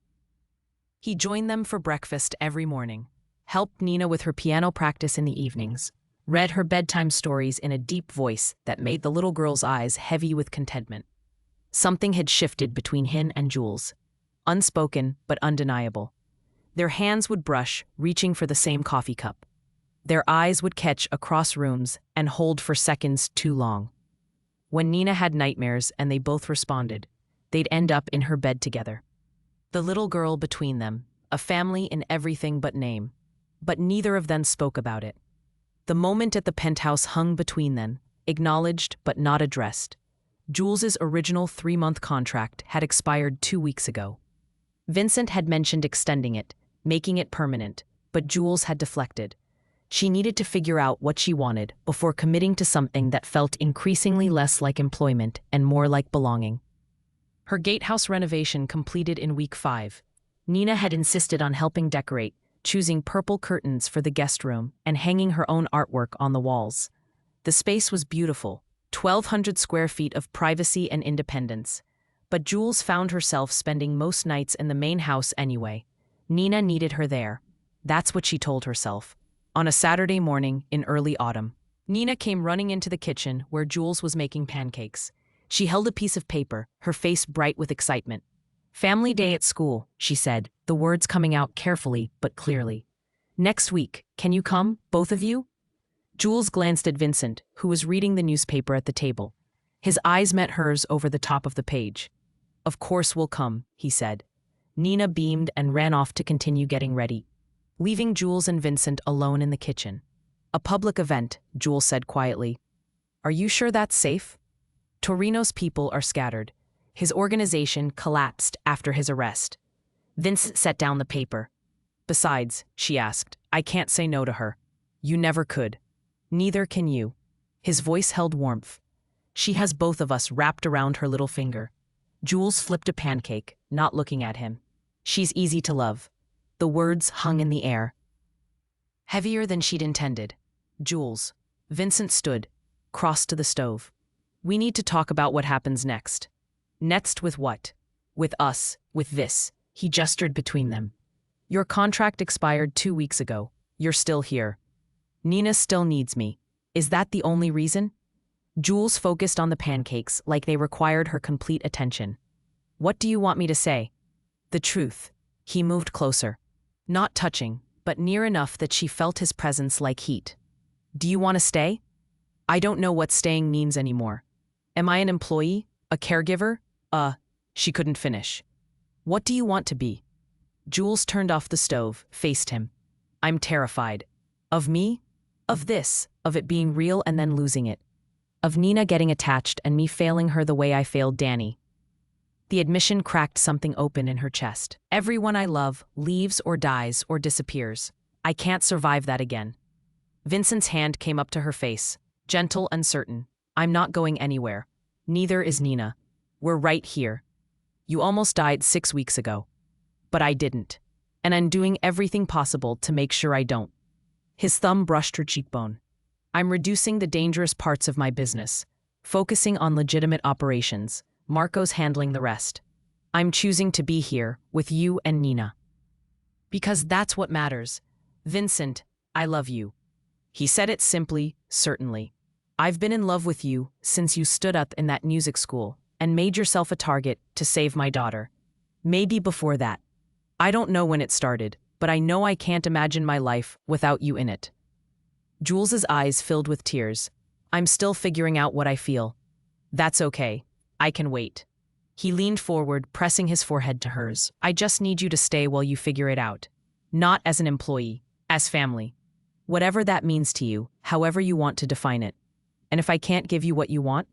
He joined them for breakfast every morning, helped Nina with her piano practice in the evenings, read her bedtime stories in a deep voice that made the little girl's eyes heavy with contentment. Something had shifted between him and Jules, unspoken but undeniable. Their hands would brush, reaching for the same coffee cup. Their eyes would catch across rooms and hold for seconds too long. When Nina had nightmares and they both responded, they'd end up in her bed together. The little girl between them, a family in everything but name. But neither of them spoke about it. The moment at the penthouse hung between them, acknowledged but not addressed. Jules's original 3-month contract had expired 2 weeks ago. Vincent had mentioned extending it, making it permanent, but Jules had deflected. She needed to figure out what she wanted before committing to something that felt increasingly less like employment and more like belonging. Her gatehouse renovation completed in week 5. Nina had insisted on helping decorate, choosing purple curtains for the guest room and hanging her own artwork on the walls. The space was beautiful, 1,200 square feet of privacy and independence. But Jules found herself spending most nights in the main house anyway. Nina needed her there. That's what she told herself. On a Saturday morning in early autumn, Nina came running into the kitchen where Jules was making pancakes. She held a piece of paper, her face bright with excitement. "Family day at school," she said, the words coming out carefully but clearly. "Next week, can you come, both of you?" Jules glanced at Vincent, who was reading the newspaper at the table. His eyes met hers over the top of the page. "Of course we'll come," he said. Nina beamed and ran off to continue getting ready, leaving Jules and Vincent alone in the kitchen. "A public event," Jules said quietly. "Are you sure that's safe?" Torino's people are scattered. His organization collapsed after his arrest. Vincent set down the paper. "Besides," she asked, "I can't say no to her. You never could. Neither can you." His voice held warmth. "She has both of us wrapped around her little finger." Jules flipped a pancake, not looking at him. "She's easy to love." The words hung in the air, heavier than she'd intended. "Jules." Vincent stood, crossed to the stove. "We need to talk about what happens next." "Next with what?" "With us, with this." He gestured between them. "Your contract expired 2 weeks ago. You're still here. Nina still needs me. Is that the only reason?" Jules focused on the pancakes like they required her complete attention. "What do you want me to say?" "The truth." He moved closer. Not touching, but near enough that she felt his presence like heat. "Do you want to stay?" "I don't know what staying means anymore. Am I an employee? A caregiver? She couldn't finish. "What do you want to be?" Jules turned off the stove, faced him. "I'm terrified." "Of me?" "Of this, of it being real and then losing it. Of Nina getting attached and me failing her the way I failed Danny." The admission cracked something open in her chest. "Everyone I love leaves or dies or disappears. I can't survive that again." Vincent's hand came up to her face, gentle and certain. "I'm not going anywhere. Neither is Nina. We're right here. You almost died 6 weeks ago. But I didn't. And I'm doing everything possible to make sure I don't." His thumb brushed her cheekbone. "I'm reducing the dangerous parts of my business, focusing on legitimate operations. Marco's handling the rest. I'm choosing to be here with you and Nina. Because that's what matters. Vincent, I love you." He said it simply, certainly. "I've been in love with you since you stood up in that music school and made yourself a target to save my daughter. Maybe before that. I don't know when it started, but I know I can't imagine my life without you in it." Jules's eyes filled with tears. "I'm still figuring out what I feel." "That's okay. I can wait." He leaned forward, pressing his forehead to hers. "I just need you to stay while you figure it out. Not as an employee, as family. Whatever that means to you, however you want to define it. And if I can't give you what you want,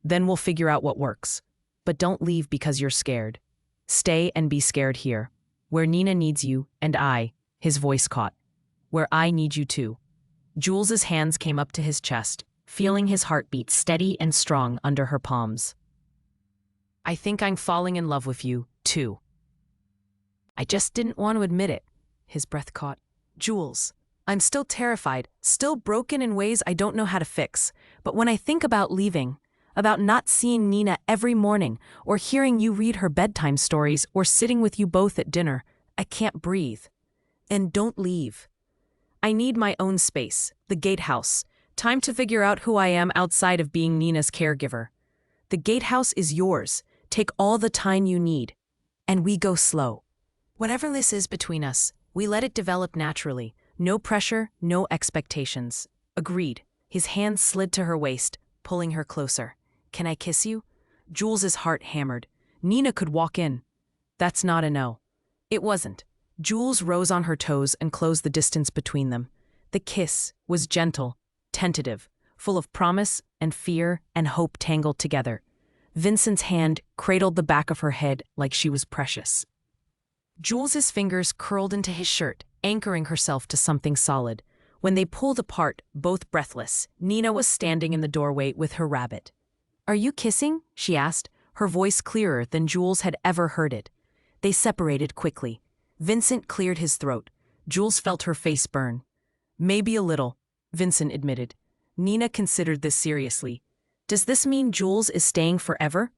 then we'll figure out what works. But don't leave because you're scared. Stay and be scared here. Where Nina needs you, and his voice caught. Where I need you too." Jules's hands came up to his chest, feeling his heartbeat steady and strong under her palms. "I think I'm falling in love with you, too." "I just didn't want to admit it." His breath caught. "Jules, I'm still terrified, still broken in ways I don't know how to fix. But when I think about leaving, about not seeing Nina every morning, or hearing you read her bedtime stories, or sitting with you both at dinner, I can't breathe. And don't leave. I need my own space, the gatehouse. Time to figure out who I am outside of being Nina's caregiver. The gatehouse is yours. Take all the time you need. And we go slow. Whatever this is between us, we let it develop naturally. No pressure, no expectations." "Agreed." His hand slid to her waist, pulling her closer. "Can I kiss you?" Jules's heart hammered. Nina could walk in. That's not a no. It wasn't. Jules rose on her toes and closed the distance between them. The kiss was gentle, tentative, full of promise and fear and hope tangled together. Vincent's hand cradled the back of her head like she was precious. Jules's fingers curled into his shirt, anchoring herself to something solid. When they pulled apart, both breathless, Nina was standing in the doorway with her rabbit. "Are you kissing?" she asked, her voice clearer than Jules had ever heard it. They separated quickly. Vincent cleared his throat. Jules felt her face burn. Maybe a little, Vincent admitted. Nina considered this seriously. Does this mean Jules is staying forever?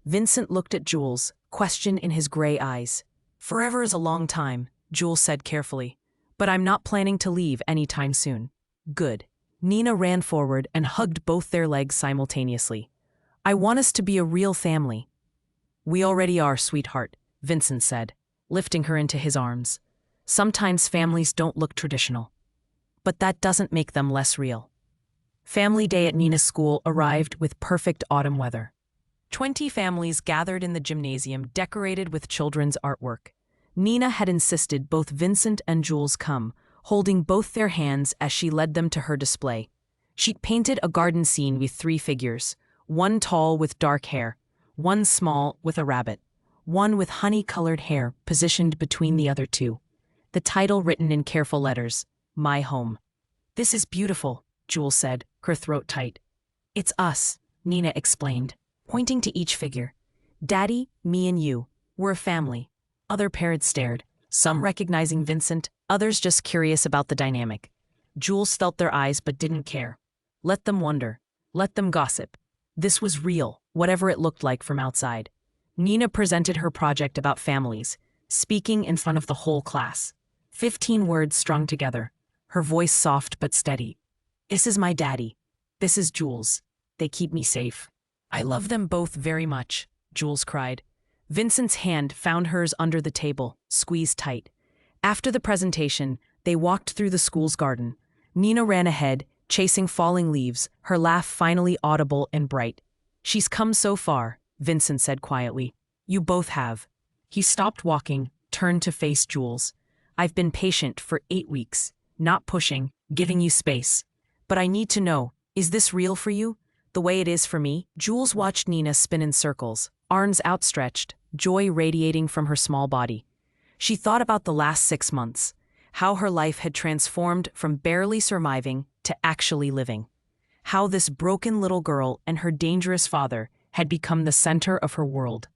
Vincent looked at Jules, question in his gray eyes. Forever is a long time, Jules said carefully. But I'm not planning to leave anytime soon. Good. Nina ran forward and hugged both their legs simultaneously. I want us to be a real family. We already are, sweetheart, Vincent said, lifting her into his arms. Sometimes families don't look traditional. But that doesn't make them less real. Family Day at Nina's school arrived with perfect autumn weather. 20 families gathered in the gymnasium decorated with children's artwork. Nina had insisted both Vincent and Jules come, holding both their hands as she led them to her display. She'd painted a garden scene with 3 figures, one tall with dark hair, one small with a rabbit, one with honey-colored hair positioned between the other 2. The title written in careful letters, My Home. This is beautiful, Jules said, her throat tight. It's us, Nina explained, pointing to each figure. Daddy, me and you, we're a family. Other parents stared, some recognizing Vincent, others just curious about the dynamic. Jules felt their eyes but didn't care. Let them wonder. Let them gossip. This was real, whatever it looked like from outside. Nina presented her project about families, speaking in front of the whole class. 15 words strung together, her voice soft but steady. This is my daddy. This is Jules. They keep me safe. I love them both very much, Jules cried. Vincent's hand found hers under the table, squeezed tight. After the presentation, they walked through the school's garden. Nina ran ahead, chasing falling leaves, her laugh finally audible and bright. She's come so far, Vincent said quietly. You both have. He stopped walking, turned to face Jules. I've been patient for 8 weeks, not pushing, giving you space. But I need to know, is this real for you? The way it is for me? Jules watched Nina spin in circles, arms outstretched, joy radiating from her small body. She thought about the last 6 months, how her life had transformed from barely surviving to actually living. How this broken little girl and her dangerous father had become the center of her world.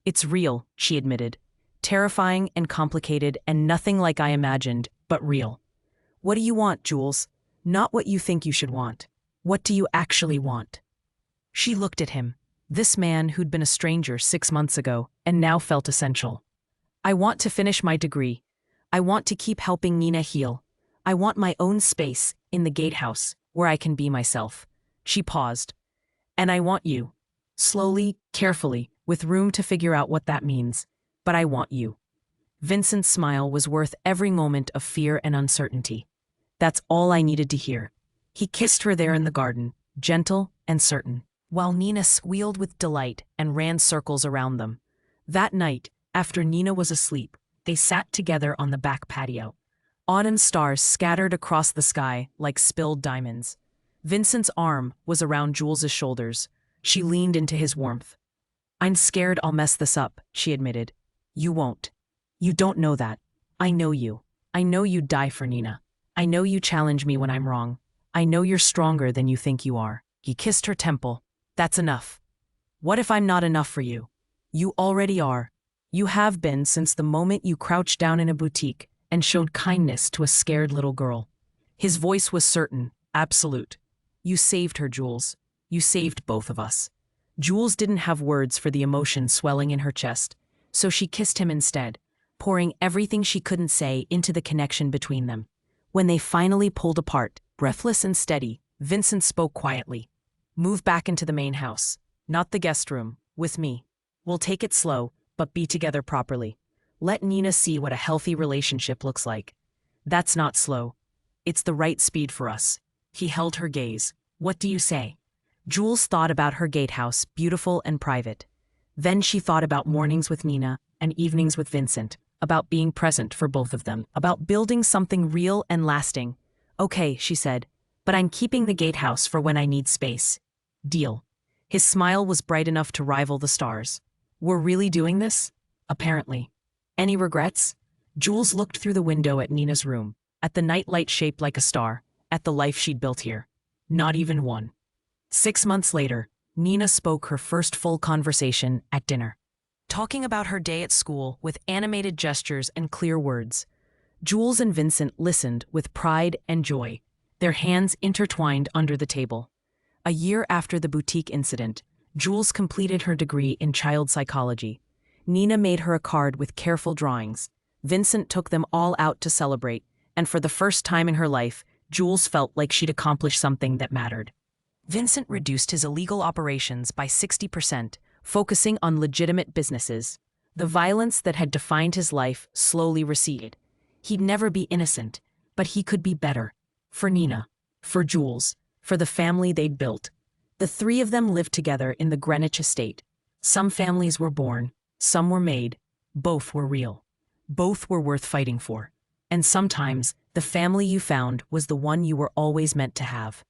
It's real, she admitted. Terrifying and complicated and nothing like I imagined, but real. What do you want, Jules? Not what you think you should want. What do you actually want? She looked at him, this man who'd been a stranger 6 months ago and now felt essential. I want to finish my degree. I want to keep helping Nina heal. I want my own space in the gatehouse where I can be myself. She paused. And I want you. Slowly, carefully, with room to figure out what that means. But I want you. Vincent's smile was worth every moment of fear and uncertainty. That's all I needed to hear. He kissed her there in the garden, gentle and certain, while Nina squealed with delight and ran circles around them. That night, after Nina was asleep, they sat together on the back patio. Autumn stars scattered across the sky like spilled diamonds. Vincent's arm was around Jules's shoulders. She leaned into his warmth. I'm scared I'll mess this up, she admitted. You won't. You don't know that. I know you. I know you'd die for Nina. I know you challenge me when I'm wrong. I know you're stronger than you think you are. He kissed her temple. That's enough. What if I'm not enough for you? You already are. You have been since the moment you crouched down in a boutique and showed kindness to a scared little girl. His voice was certain, absolute. You saved her, Jules. You saved both of us. Jules didn't have words for the emotion swelling in her chest, so she kissed him instead, pouring everything she couldn't say into the connection between them. When they finally pulled apart, breathless and steady, Vincent spoke quietly. Move back into the main house, not the guest room, with me. We'll take it slow, but be together properly. Let Nina see what a healthy relationship looks like. That's not slow. It's the right speed for us. He held her gaze. What do you say? Jules thought about her gatehouse, beautiful and private. Then she thought about mornings with Nina and evenings with Vincent, about being present for both of them, about building something real and lasting. Okay, she said, but I'm keeping the gatehouse for when I need space. Deal. His smile was bright enough to rival the stars. We're really doing this? Apparently. Any regrets? Jules looked through the window at Nina's room, at the nightlight shaped like a star, at the life she'd built here. Not even one. 6 months later, Nina spoke her first full conversation at dinner. Talking about her day at school with animated gestures and clear words. Jules and Vincent listened with pride and joy, their hands intertwined under the table. A year after the boutique incident, Jules completed her degree in child psychology. Nina made her a card with careful drawings. Vincent took them all out to celebrate, and for the first time in her life, Jules felt like she'd accomplished something that mattered. Vincent reduced his illegal operations by 60%, focusing on legitimate businesses. The violence that had defined his life slowly receded. He'd never be innocent, but he could be better. For Nina, for Jules, for the family they'd built. The three of them lived together in the Greenwich estate. Some families were born, some were made, both were real. Both were worth fighting for. And sometimes, the family you found was the one you were always meant to have.